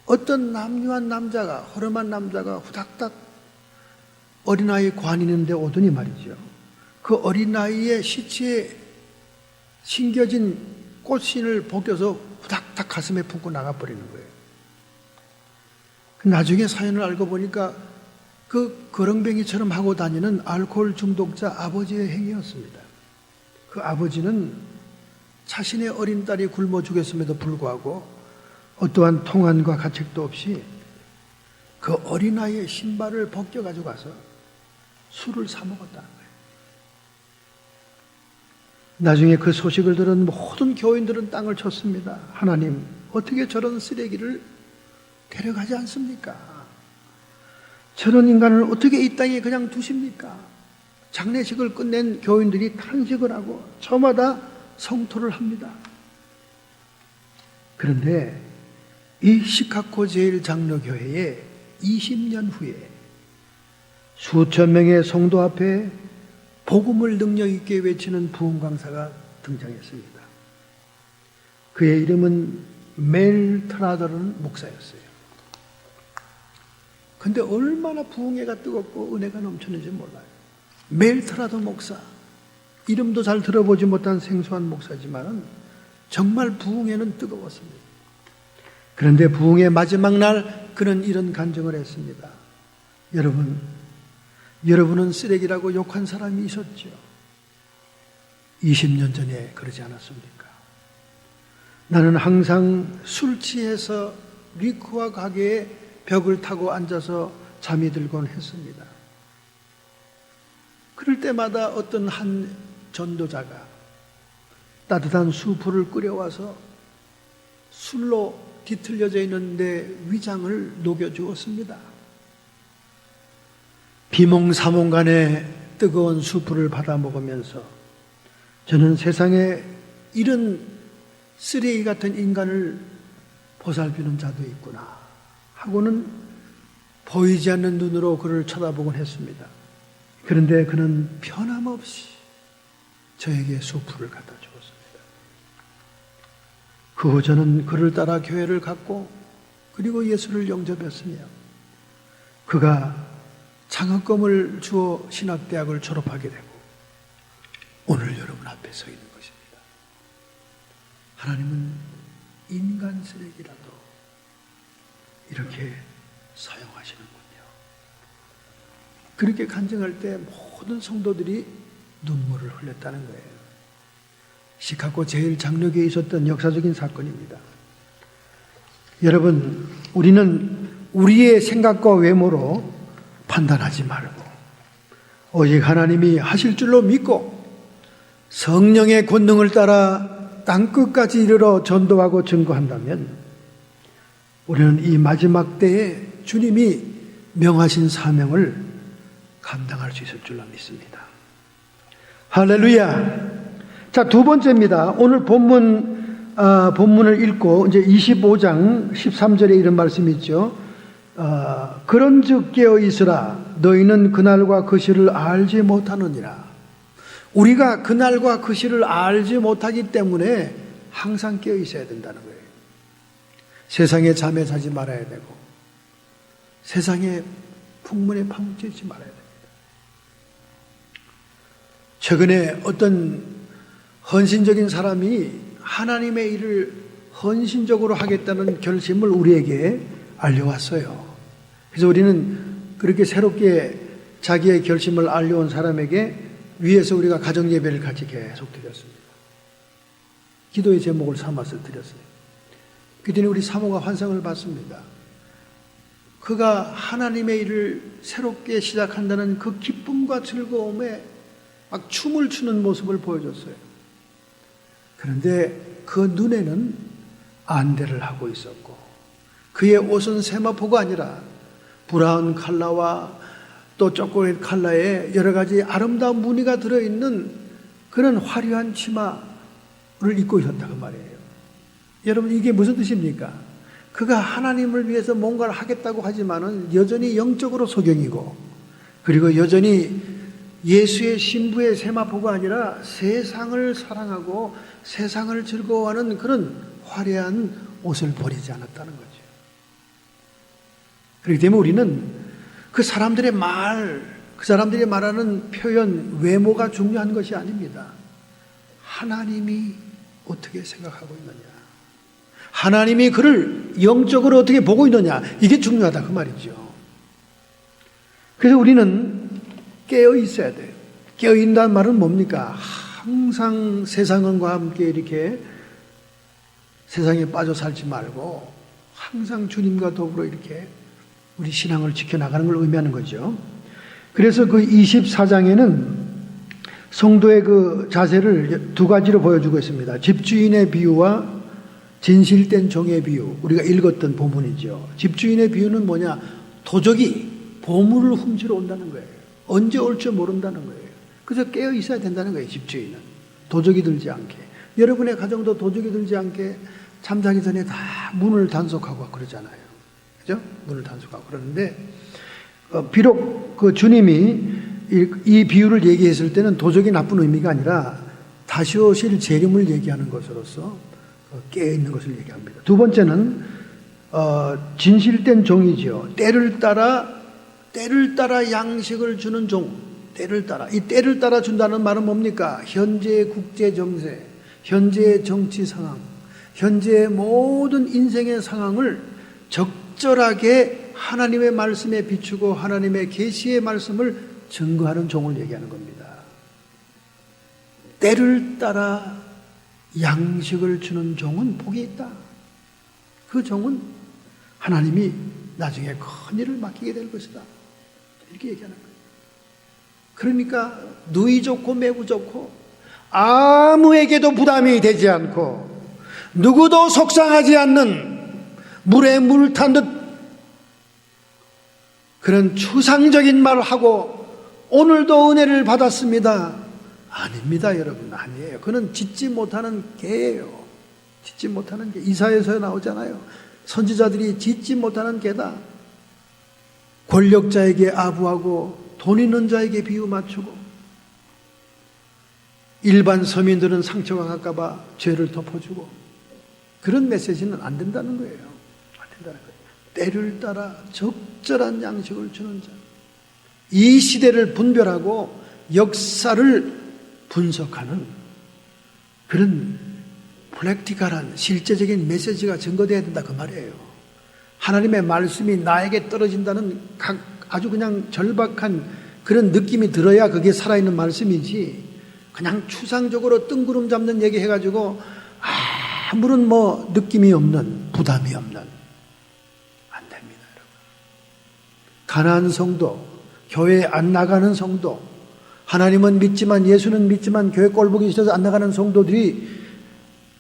어떤 남유한 남자가, 허름한 남자가 후닥닥 어린아이 관이는데 오더니 말이죠. 그 어린아이의 시체에 심겨진 꽃신을 벗겨서 후닥닥 가슴에 품고 나가버리는 거예요. 나중에 사연을 알고 보니까 그 거렁뱅이처럼 하고 다니는 알코올 중독자 아버지의 행위였습니다. 그 아버지는 자신의 어린 딸이 굶어 죽였음에도 불구하고 어떠한 통안과 가책도 없이 그 어린아이의 신발을 벗겨가지고 가서 술을 사 먹었다는 거예요. 나중에 그 소식을 들은 모든 교인들은 땅을 쳤습니다. 하나님, 어떻게 저런 쓰레기를 데려가지 않습니까? 저런 인간을 어떻게 이 땅에 그냥 두십니까? 장례식을 끝낸 교인들이 탄식을 하고 저마다 성토를 합니다. 그런데 이 시카고 제일장로교회에 20년 후에 수천 명의 성도 앞에 복음을 능력 있게 외치는 부흥 강사가 등장했습니다. 그의 이름은 멜 트라더는 목사였어요. 근데 얼마나 부흥회가 뜨겁고 은혜가 넘쳤는지 몰라요. 멜 트라더 목사, 이름도 잘 들어보지 못한 생소한 목사지만 정말 부흥회는 뜨거웠습니다. 그런데 부흥회 마지막 날 그는 이런 간증을 했습니다. 여러분은 쓰레기라고 욕한 사람이 있었죠. 20년 전에 그러지 않았습니까? 나는 항상 술 취해서 리크와 가게에 벽을 타고 앉아서 잠이 들곤 했습니다. 그럴 때마다 어떤 한 전도자가 따뜻한 수프를 끓여와서 술로 뒤틀려져 있는 내 위장을 녹여주었습니다. 비몽사몽간에 뜨거운 수프를 받아 먹으면서 저는 세상에 이런 쓰레기 같은 인간을 보살피는 자도 있구나 하고는 보이지 않는 눈으로 그를 쳐다보곤 했습니다. 그런데 그는 변함없이 저에게 수프를 갖다 주었습니다. 그 후 저는 그를 따라 교회를 갔고 그리고 예수를 영접했으며 그가 장학금을 주어 신학대학을 졸업하게 되고 오늘 여러분 앞에 서 있는 것입니다. 하나님은 인간 쓰레기라도 이렇게 사용하시는군요. 그렇게 간증할 때 모든 성도들이 눈물을 흘렸다는 거예요. 시카고 제일 장로교에 있었던 역사적인 사건입니다. 여러분, 우리는 우리의 생각과 외모로 판단하지 말고 오직 하나님이 하실 줄로 믿고 성령의 권능을 따라 땅끝까지 이르러 전도하고 증거한다면 우리는 이 마지막 때에 주님이 명하신 사명을 감당할 수 있을 줄로 믿습니다. 할렐루야. 자, 두 번째입니다. 오늘 본문을 읽고 이제 25장 13절에 이런 말씀이 있죠. 그런즉 깨어 있으라 너희는 그날과 그 시를 알지 못하느니라. 우리가 그날과 그 시를 알지 못하기 때문에 항상 깨어 있어야 된다는 거예요. 세상에 잠에 자지 말아야 되고 세상에 풍문에 파묻히지 말아야 됩니다. 최근에 어떤 헌신적인 사람이 하나님의 일을 헌신적으로 하겠다는 결심을 우리에게 알려왔어요. 그래서 우리는 그렇게 새롭게 자기의 결심을 알려온 사람에게 위에서 우리가 가정예배를 같이 계속 드렸습니다. 기도의 제목을 삼아서 드렸어요. 그랬더니 우리 사모가 환상을 받습니다. 그가 하나님의 일을 새롭게 시작한다는 그 기쁨과 즐거움에 막 춤을 추는 모습을 보여줬어요. 그런데 그 눈에는 안대를 하고 있었고 그의 옷은 세마포가 아니라 브라운 컬러와 또 초콜릿 컬러에 여러 가지 아름다운 무늬가 들어있는 그런 화려한 치마를 입고 있었다 그 말이에요. 여러분 이게 무슨 뜻입니까? 그가 하나님을 위해서 뭔가를 하겠다고 하지만은 여전히 영적으로 소경이고 그리고 여전히 예수의 신부의 세마포가 아니라 세상을 사랑하고 세상을 즐거워하는 그런 화려한 옷을 버리지 않았다는 거죠. 그렇기 때문에 우리는 그 사람들이 말하는 표현, 외모가 중요한 것이 아닙니다. 하나님이 어떻게 생각하고 있느냐, 하나님이 그를 영적으로 어떻게 보고 있느냐, 이게 중요하다 그 말이죠. 그래서 우리는 깨어 있어야 돼요. 깨어 있다는 말은 뭡니까? 항상 세상과 함께 이렇게 세상에 빠져 살지 말고 항상 주님과 더불어 이렇게 우리 신앙을 지켜나가는 걸 의미하는 거죠. 그래서 그 24장에는 성도의 그 자세를 두 가지로 보여주고 있습니다. 집주인의 비유와 진실된 종의 비유, 우리가 읽었던 본문이죠. 집주인의 비유는 뭐냐? 도적이 보물을 훔치러 온다는 거예요. 언제 올 줄 모른다는 거예요. 그래서 깨어 있어야 된다는 거예요. 집주인은 도적이 들지 않게, 여러분의 가정도 도적이 들지 않게 잠자기 전에 다 문을 단속하고 그러잖아요. 그죠? 문을 단속하고 그러는데 비록 그 주님이 이 비유를 얘기했을 때는 도적이 나쁜 의미가 아니라 다시 오실 재림을 얘기하는 것으로서 깨어 있는 것을 얘기합니다. 두 번째는 진실된 종이지요. 때를 따라 양식을 주는 종. 때를 따라. 이 때를 따라 준다는 말은 뭡니까? 현재의 국제 정세, 현재의 정치 상황, 현재의 모든 인생의 상황을 적절하게 하나님의 말씀에 비추고 하나님의 계시의 말씀을 증거하는 종을 얘기하는 겁니다. 때를 따라 양식을 주는 종은 복이 있다. 그 종은 하나님이 나중에 큰 일을 맡기게 될 것이다. 이렇게 얘기하는 거예요. 그러니까 누이 좋고 매부 좋고 아무에게도 부담이 되지 않고 누구도 속상하지 않는 물에 물 탄 듯 그런 추상적인 말을 하고 오늘도 은혜를 받았습니다. 아닙니다, 여러분. 아니에요. 그는 짓지 못하는 개예요. 짓지 못하는 개. 이사야서에 나오잖아요. 선지자들이 짓지 못하는 개다. 권력자에게 아부하고 돈 있는 자에게 비유 맞추고 일반 서민들은 상처가 갈까봐 죄를 덮어주고 그런 메시지는 안 된다는 거예요. 안 된다는 거예요. 때를 따라 적절한 양식을 주는 자. 이 시대를 분별하고 역사를 분석하는 그런 프랙티컬한 실제적인 메시지가 증거되어야 된다 그 말이에요. 하나님의 말씀이 나에게 떨어진다는 아주 그냥 절박한 그런 느낌이 들어야 그게 살아있는 말씀이지 그냥 추상적으로 뜬구름 잡는 얘기 해가지고 아무런 느낌이 없는 부담이 없는 안 됩니다, 여러분. 가난한 성도, 교회에 안 나가는 성도, 하나님은 믿지만 예수는 믿지만 교회 꼴보기 싫어서 안 나가는 성도들이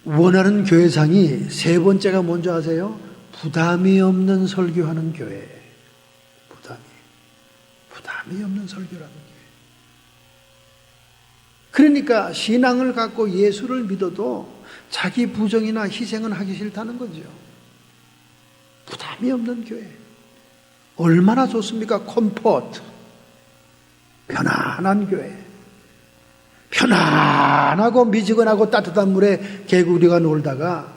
원하는 교회상이 세 번째가 뭔지 아세요? 부담이 없는 설교하는 교회. 부담이 없는 설교라는 교회. 그러니까 신앙을 갖고 예수를 믿어도 자기 부정이나 희생은 하기 싫다는 거죠. 부담이 없는 교회. 얼마나 좋습니까? 컴포트. 편안한 교회. 편안하고 미지근하고 따뜻한 물에 개구리가 놀다가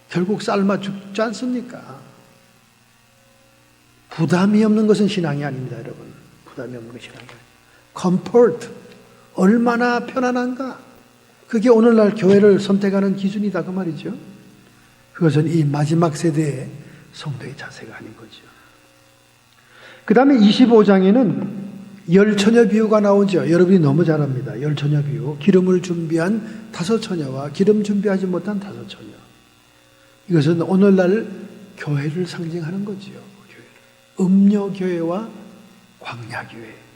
결국 삶아 죽지 않습니까? 부담이 없는 것은 신앙이 아닙니다, 여러분. 부담이 없는 것이 신앙이 아닙니다. 컴포트. 얼마나 편안한가? 그게 오늘날 교회를 선택하는 기준이다 그 말이죠. 그것은 이 마지막 세대의 성도의 자세가 아닌 거죠. 그 다음에 25장에는 열처녀 비유가 나오죠. 여러분이 너무 잘 압니다. 열처녀 비유. 기름을 준비한 5처녀와 기름 준비하지 못한 5처녀. 이것은 오늘날 교회를 상징하는 거죠. 음녀교회와 광야교회.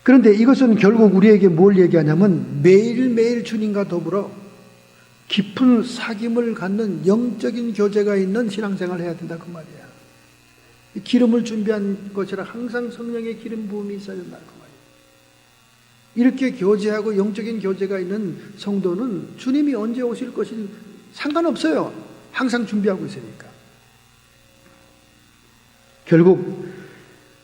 그런데 이것은 결국 우리에게 뭘 얘기하냐면 매일매일 주님과 더불어 깊은 사귐을 갖는 영적인 교제가 있는 신앙생활을 해야 된다 그 말이야. 기름을 준비한 것이라 항상 성령의 기름 부음이 있어야 된다 그 말이야. 이렇게 교제하고 영적인 교제가 있는 성도는 주님이 언제 오실 것이 상관없어요. 항상 준비하고 있으니까. 결국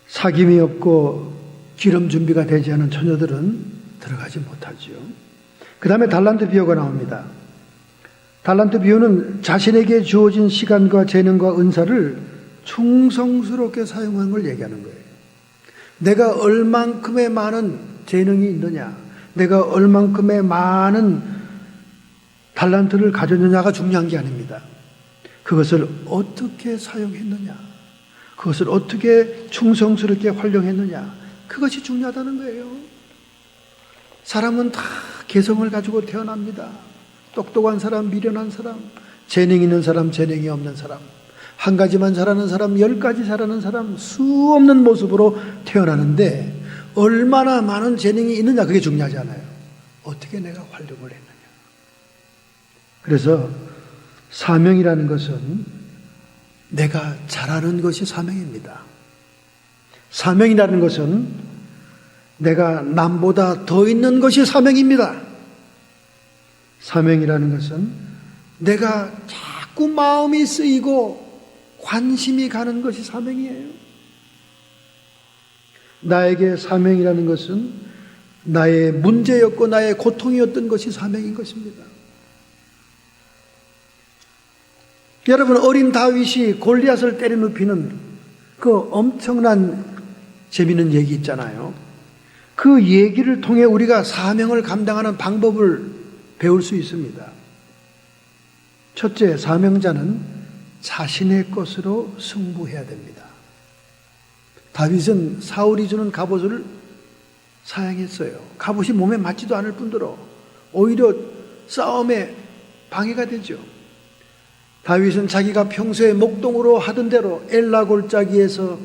사귐이 없고 기름 준비가 되지 않은 처녀들은 들어가지 못하죠. 그 다음에 달란트 비유가 나옵니다. 달란트 비유는 자신에게 주어진 시간과 재능과 은사를 충성스럽게 사용하는 걸 얘기하는 거예요. 내가 얼만큼의 많은 재능이 있느냐, 내가 얼만큼의 많은 달란트를 가졌느냐가 중요한 게 아닙니다. 그것을 어떻게 사용했느냐, 그것을 어떻게 충성스럽게 활용했느냐, 그것이 중요하다는 거예요. 사람은 다 개성을 가지고 태어납니다. 똑똑한 사람, 미련한 사람, 재능 있는 사람, 재능이 없는 사람, 한 가지만 잘하는 사람, 10가지 잘하는 사람, 수 없는 모습으로 태어나는데 얼마나 많은 재능이 있느냐 그게 중요하지 않아요. 어떻게 내가 활용을 했느냐. 그래서 사명이라는 것은 내가 잘하는 것이 사명입니다. 사명이라는 것은 내가 남보다 더 있는 것이 사명입니다. 사명이라는 것은 내가 자꾸 마음이 쓰이고 관심이 가는 것이 사명이에요. 나에게 사명이라는 것은 나의 문제였고 나의 고통이었던 것이 사명인 것입니다. 여러분, 어린 다윗이 골리앗을 때려눕히는 그 엄청난 재미있는 얘기 있잖아요. 그 얘기를 통해 우리가 사명을 감당하는 방법을 배울 수 있습니다. 첫째, 사명자는 자신의 것으로 승부해야 됩니다. 다윗은 사울이 주는 갑옷을 사용했어요. 갑옷이 몸에 맞지도 않을 뿐더러 오히려 싸움에 방해가 되죠. 다윗은 자기가 평소에 목동으로 하던 대로 엘라 골짜기에서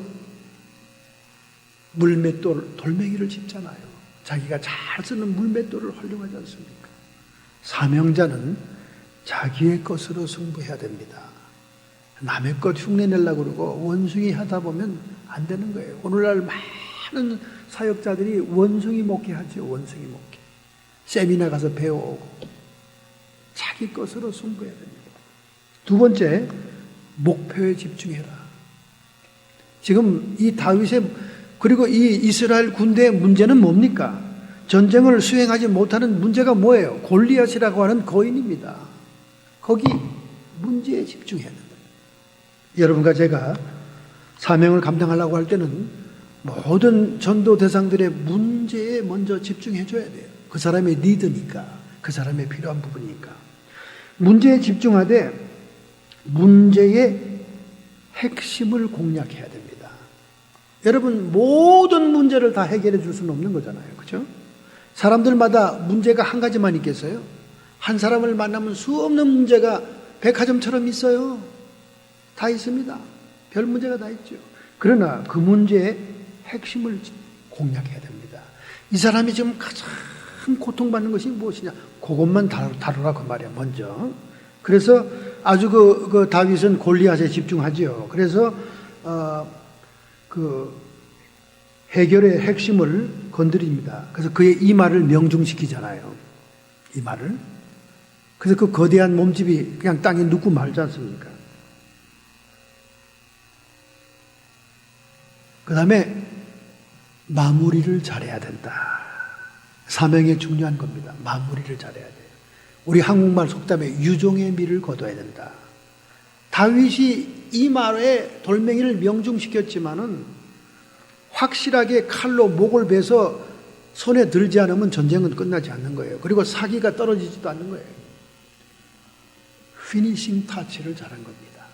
물맷돌 돌멩이를 짚잖아요. 자기가 잘 쓰는 물맷돌을 활용하지 않습니까? 사명자는 자기의 것으로 승부해야 됩니다. 남의 것 흉내내려고 그러고 원숭이 하다 보면 안 되는 거예요. 오늘날 많은 사역자들이 원숭이 목회 하죠. 원숭이 목회. 세미나 가서 배워오고 자기 것으로 승부해야 됩니다. 두 번째, 목표에 집중해라. 지금 이 다윗의 그리고 이 이스라엘 군대의 문제는 뭡니까? 전쟁을 수행하지 못하는 문제가 뭐예요? 골리앗이라고 하는 거인입니다. 거기 문제에 집중해야 된다. 여러분과 제가 사명을 감당하려고 할 때는 모든 전도 대상들의 문제에 먼저 집중해 줘야 돼요. 그 사람의 리드니까, 그 사람의 필요한 부분이니까. 문제에 집중하되 문제의 핵심을 공략해야 됩니다. 여러분, 모든 문제를 다 해결해 줄 수는 없는 거잖아요. 그렇죠? 사람들마다 문제가 한 가지만 있겠어요? 한 사람을 만나면 수 없는 문제가 백화점처럼 있어요. 다 있습니다. 별 문제가 다 있죠. 그러나 그 문제의 핵심을 공략해야 됩니다. 이 사람이 지금 가장 고통받는 것이 무엇이냐? 그것만 다루라 그 말이야, 먼저. 그래서 아주 그 다윗은 골리앗에 집중하지요. 그래서 그 해결의 핵심을 건드립니다. 그래서 그의 이마를 명중시키잖아요. 이마를. 그래서 그 거대한 몸집이 그냥 땅에 눕고 말지 않습니까? 그 다음에 마무리를 잘해야 된다. 사명이 중요한 겁니다. 마무리를 잘해야 돼요. 우리 한국말 속담에 유종의 미를 거둬야 된다. 다윗이 이마에 돌멩이를 명중시켰지만은 확실하게 칼로 목을 베서 손에 들지 않으면 전쟁은 끝나지 않는 거예요. 그리고 사기가 떨어지지도 않는 거예요. 피니싱 타치를 잘한 겁니다.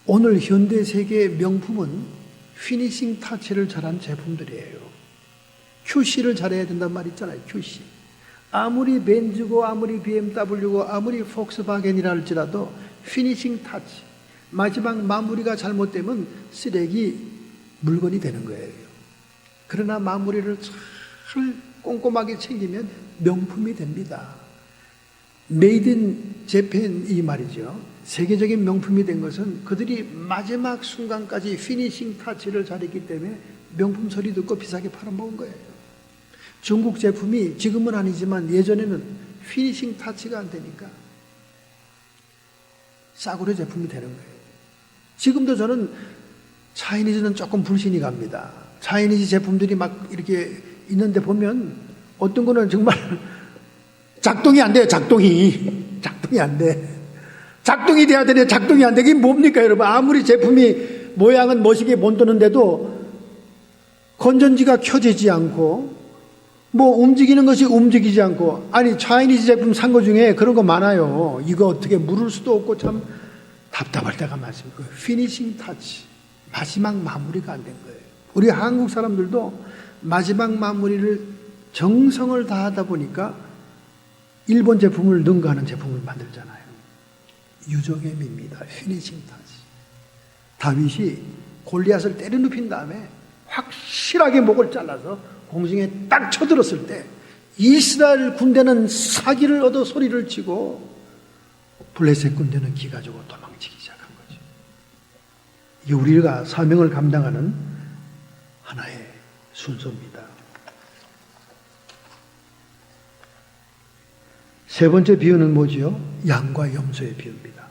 오늘 현대 세계의 명품은 피니싱 타치를 잘한 제품들이에요. QC를 잘해야 된단 말 있잖아요. QC. 아무리 벤츠고 아무리 BMW고 아무리 폭스바겐이라 할지라도 피니싱 타치, 마지막 마무리가 잘못되면 쓰레기 물건이 되는 거예요. 그러나 마무리를 잘 꼼꼼하게 챙기면 명품이 됩니다. 메이드 인 재팬이 말이죠. 세계적인 명품이 된 것은 그들이 마지막 순간까지 피니싱 타치를 잘했기 때문에 명품 소리 듣고 비싸게 팔아먹은 거예요. 중국 제품이 지금은 아니지만 예전에는 피니싱 타치가 안 되니까 싸구려 제품이 되는 거예요. 지금도 저는 차이니즈는 조금 불신이 갑니다. 차이니즈 제품들이 막 이렇게 있는데 보면 어떤 거는 정말 작동이 안 돼요. 작동이 안 돼. 작동이 돼야 되는데 작동이 안 되긴 뭡니까 여러분. 아무리 제품이 모양은 멋있게 본떠는데도 건전지가 켜지지 않고 뭐 움직이는 것이 움직이지 않고, 아니 차이니즈 제품 산 거 중에 그런 거 많아요. 이거 어떻게 물을 수도 없고 참 답답할 때가 많습니다. 피니싱 타치, 마지막 마무리가 안 된 거예요. 우리 한국 사람들도 마지막 마무리를 정성을 다하다 보니까 일본 제품을 능가하는 제품을 만들잖아요. 유종의 미입니다. 피니싱 타치. 다윗이 골리앗을 때려눕힌 다음에 확실하게 목을 잘라서 공중에 딱 쳐들었을 때 이스라엘 군대는 사기를 얻어 소리를 치고 블레셋 군대는 기가 죽어 도망치기 시작한 거죠. 이게 우리가 사명을 감당하는 하나의 순서입니다. 세 번째 비유는 뭐지요? 양과 염소의 비유입니다.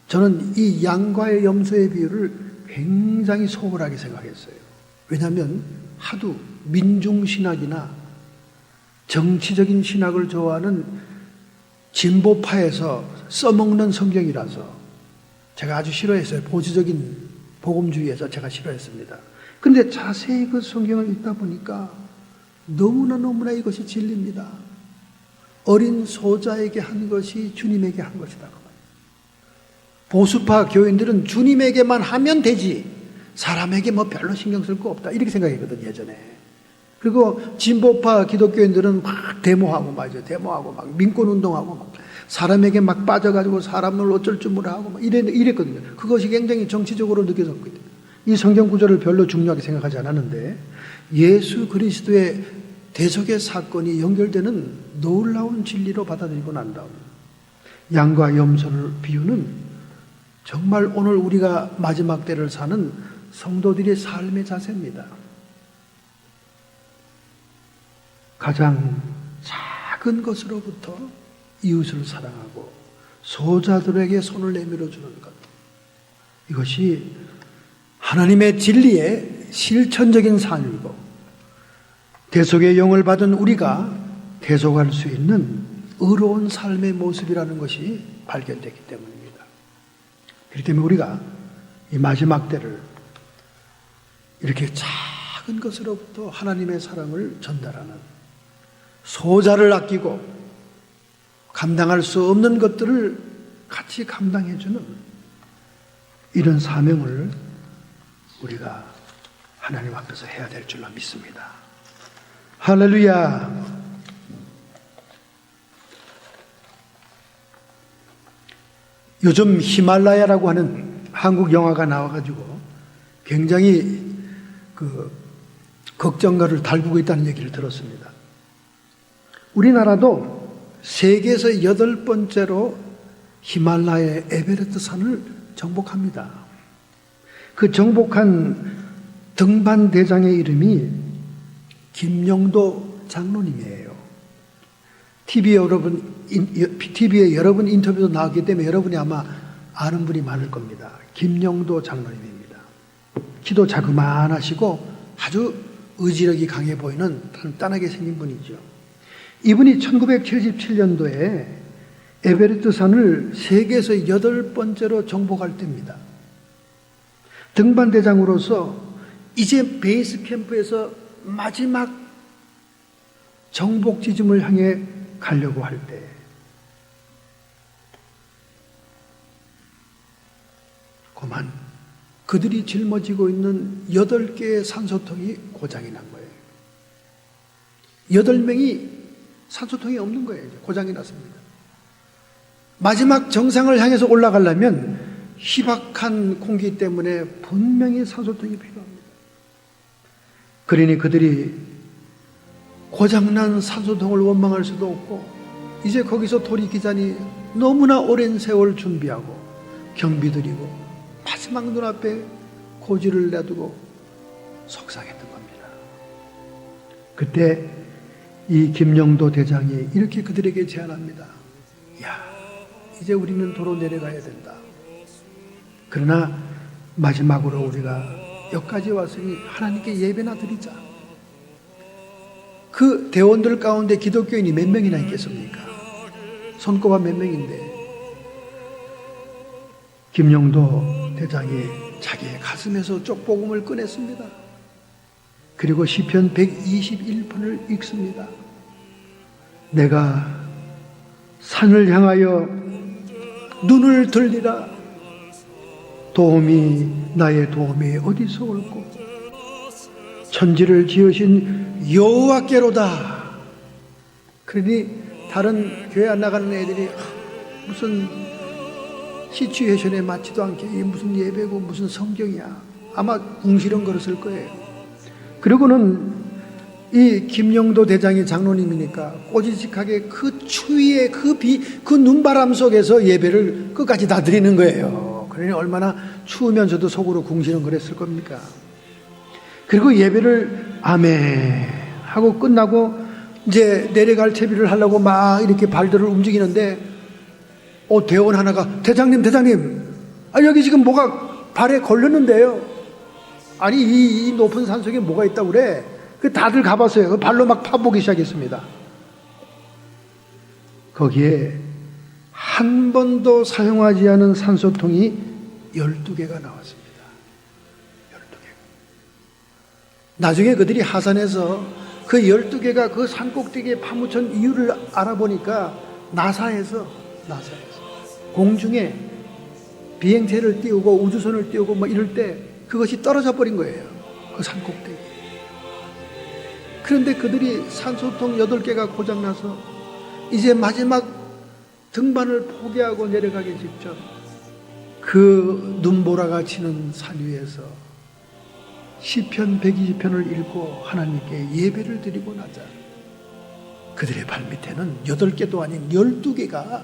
저는 이 양과 염소의 비유를 굉장히 소홀하게 생각했어요. 왜냐하면 하도 민중신학이나 정치적인 신학을 좋아하는 진보파에서 써먹는 성경이라서 제가 아주 싫어했어요. 보수적인 복음주의에서 제가 싫어했습니다. 그런데 자세히 그 성경을 읽다 보니까 너무나 이것이 진리입니다. 어린 소자에게 한 것이 주님에게 한 것이다. 보수파 교인들은 주님에게만 하면 되지 사람에게 뭐 별로 신경 쓸 거 없다 이렇게 생각했거든 예전에. 그리고 진보파 기독교인들은 막 데모하고 막 민권운동하고 막 사람에게 막 빠져가지고 사람을 어쩔 줄 몰라하고 막 이랬거든요. 그것이 굉장히 정치적으로 느껴졌거든요. 이 성경 구절을 별로 중요하게 생각하지 않았는데 예수 그리스도의 대속의 사건이 연결되는 놀라운 진리로 받아들이고 난 다음 양과 염소를 비유는 정말 오늘 우리가 마지막 때를 사는 성도들의 삶의 자세입니다. 가장 작은 것으로부터 이웃을 사랑하고 소자들에게 손을 내밀어 주는 것, 이것이 하나님의 진리의 실천적인 삶이고 대속의 영을 받은 우리가 대속할 수 있는 의로운 삶의 모습이라는 것이 발견되기 때문입니다. 그렇기 때문에 우리가 이 마지막 때를 이렇게 작은 것으로부터 하나님의 사랑을 전달하는, 소자를 아끼고 감당할 수 없는 것들을 같이 감당해주는 이런 사명을 우리가 하나님 앞에서 해야 될 줄로 믿습니다. 할렐루야. 요즘 히말라야라고 하는 한국 영화가 나와가지고 굉장히 걱정가를 달구고 있다는 얘기를 들었습니다. 우리나라도 세계에서 8번째로 히말라야 에베레스트 산을 정복합니다. 그 정복한 등반 대장의 이름이 김영도 장로님이에요. TV에 여러 번 인터뷰도 나왔기 때문에 여러분이 아마 아는 분이 많을 겁니다. 김영도 장로님입니다. 키도 자그마하시고 아주 의지력이 강해 보이는 단단하게 생긴 분이죠. 이분이 1977년도에 에베레스트 산을 세계에서 8번째로 정복할 때입니다. 등반대장으로서 이제 베이스 캠프에서 마지막 정복 지점을 향해 가려고 할 때 그만 그들이 짊어지고 있는 8개의 산소통이 고장이 난 거예요. 8명이 산소통이 없는 거예요. 고장이 났습니다. 마지막 정상을 향해서 올라가려면 희박한 공기 때문에 분명히 산소통이 필요합니다. 그러니 그들이 고장난 산소통을 원망할 수도 없고 이제 거기서 돌이키자니 너무나 오랜 세월 준비하고 경비 들이고 마지막 눈앞에 고지를 내두고 속상했던 겁니다. 그때 이 김영도 대장이 이렇게 그들에게 제안합니다. 야, 이제 우리는 도로 내려가야 된다. 그러나 마지막으로 우리가 여기까지 왔으니 하나님께 예배나 드리자. 그 대원들 가운데 기독교인이 몇 명이나 있겠습니까? 손꼽아 몇 명인데 김영도 대장이 자기의 가슴에서 쪽복음을 꺼냈습니다. 그리고 시편 121편을 읽습니다. 내가 산을 향하여 눈을 들리라. 나의 도움이 어디서 올고 천지를 지으신 여호와께로다. 그러니 다른 교회 안 나가는 애들이 무슨 시츄에이션에 맞지도 않게 이게 무슨 예배고 무슨 성경이야. 아마 궁시렁 걸었을 거예요. 그리고는 이 김영도 대장이 장로님이니까 꼬지직하게 그 추위에 그 눈바람 속에서 예배를 끝까지 다 드리는 거예요. 그러니 얼마나 추우면서도 속으로 궁시렁 거렸을 겁니까? 그리고 예배를 아멘 하고 끝나고 이제 내려갈 채비를 하려고 막 이렇게 발들을 움직이는데 대원 하나가 대장님 여기 지금 뭐가 발에 걸렸는데요. 아니 이 높은 산 속에 뭐가 있다고 그래. 그 다들 가봤어요. 그 발로 막 파보기 시작했습니다. 거기에 한 번도 사용하지 않은 산소통이 12개가 나왔습니다. 12개. 나중에 그들이 하산해서 그 12개가 그 산꼭대기에 파묻힌 이유를 알아보니까 나사에서 공중에 비행체를 띄우고 우주선을 띄우고 뭐 이럴 때 그것이 떨어져 버린 거예요. 그 산꼭대기. 그런데 그들이 산소통 8개가 고장나서 이제 마지막 등반을 포기하고 내려가기 직전 그 눈보라가 치는 산 위에서 시편 120편을 읽고 하나님께 예배를 드리고 나자 그들의 발밑에는 8개도 아닌 12개가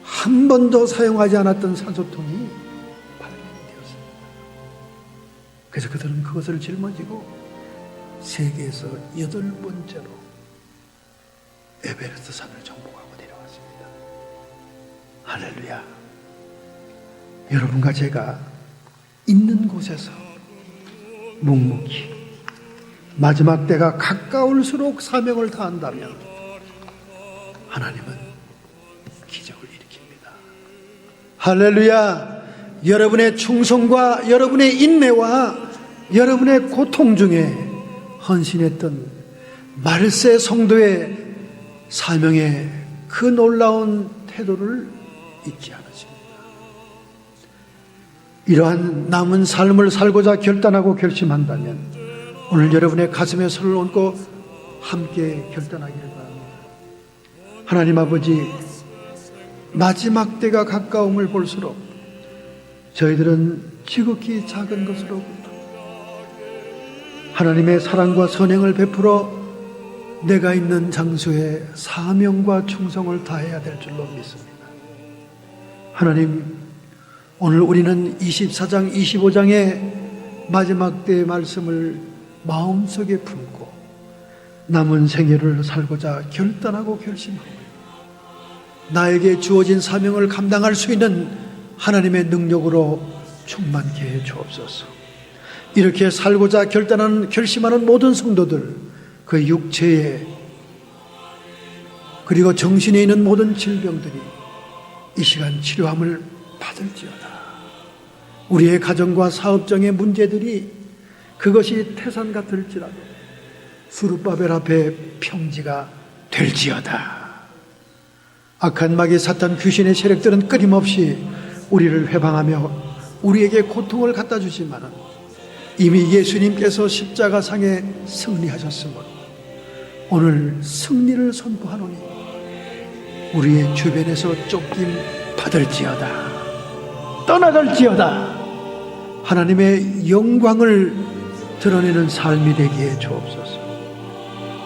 한 번도 사용하지 않았던 산소통이 발견되었습니다. 그래서 그들은 그것을 짊어지고 세계에서 8번째로 에베레스트 산을 정복하고 내려왔습니다. 할렐루야. 여러분과 제가 있는 곳에서 묵묵히 마지막 때가 가까울수록 사명을 다한다면 하나님은 기적을 일으킵니다. 할렐루야. 여러분의 충성과 여러분의 인내와 여러분의 고통 중에 헌신했던 말세 성도의 사명의 그 놀라운 태도를 잊지 않으십니다. 이러한 남은 삶을 살고자 결단하고 결심한다면 오늘 여러분의 가슴에 손을 얹고 함께 결단하기를 바랍니다. 하나님 아버지, 마지막 때가 가까움을 볼수록 저희들은 지극히 작은 것으로부터 하나님의 사랑과 선행을 베풀어 내가 있는 장소에 사명과 충성을 다해야 될 줄로 믿습니다. 하나님, 오늘 우리는 24장, 25장의 마지막 때의 말씀을 마음속에 품고 남은 생애를 살고자 결단하고 결심하고 나에게 주어진 사명을 감당할 수 있는 하나님의 능력으로 충만케 해 주옵소서. 이렇게 살고자 결단하는, 결심하는 모든 성도들, 그 육체에 그리고 정신에 있는 모든 질병들이 이 시간 치료함을 받을지어다. 우리의 가정과 사업장의 문제들이 그것이 태산 같을지라도 수르바벨 앞에 평지가 될지어다. 악한 마귀 사탄 귀신의 세력들은 끊임없이 우리를 회방하며 우리에게 고통을 갖다 주지만은 이미 예수님께서 십자가상에 승리하셨으므로 오늘 승리를 선포하노니 우리의 주변에서 쫓김 받을지어다. 떠나갈지어다. 하나님의 영광을 드러내는 삶이 되기에 주옵소서.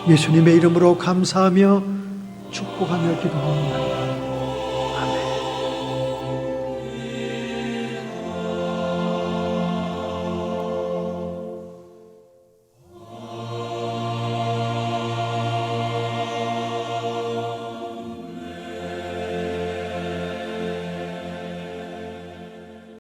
예수님의 이름으로 감사하며 축복하며 기도합니다.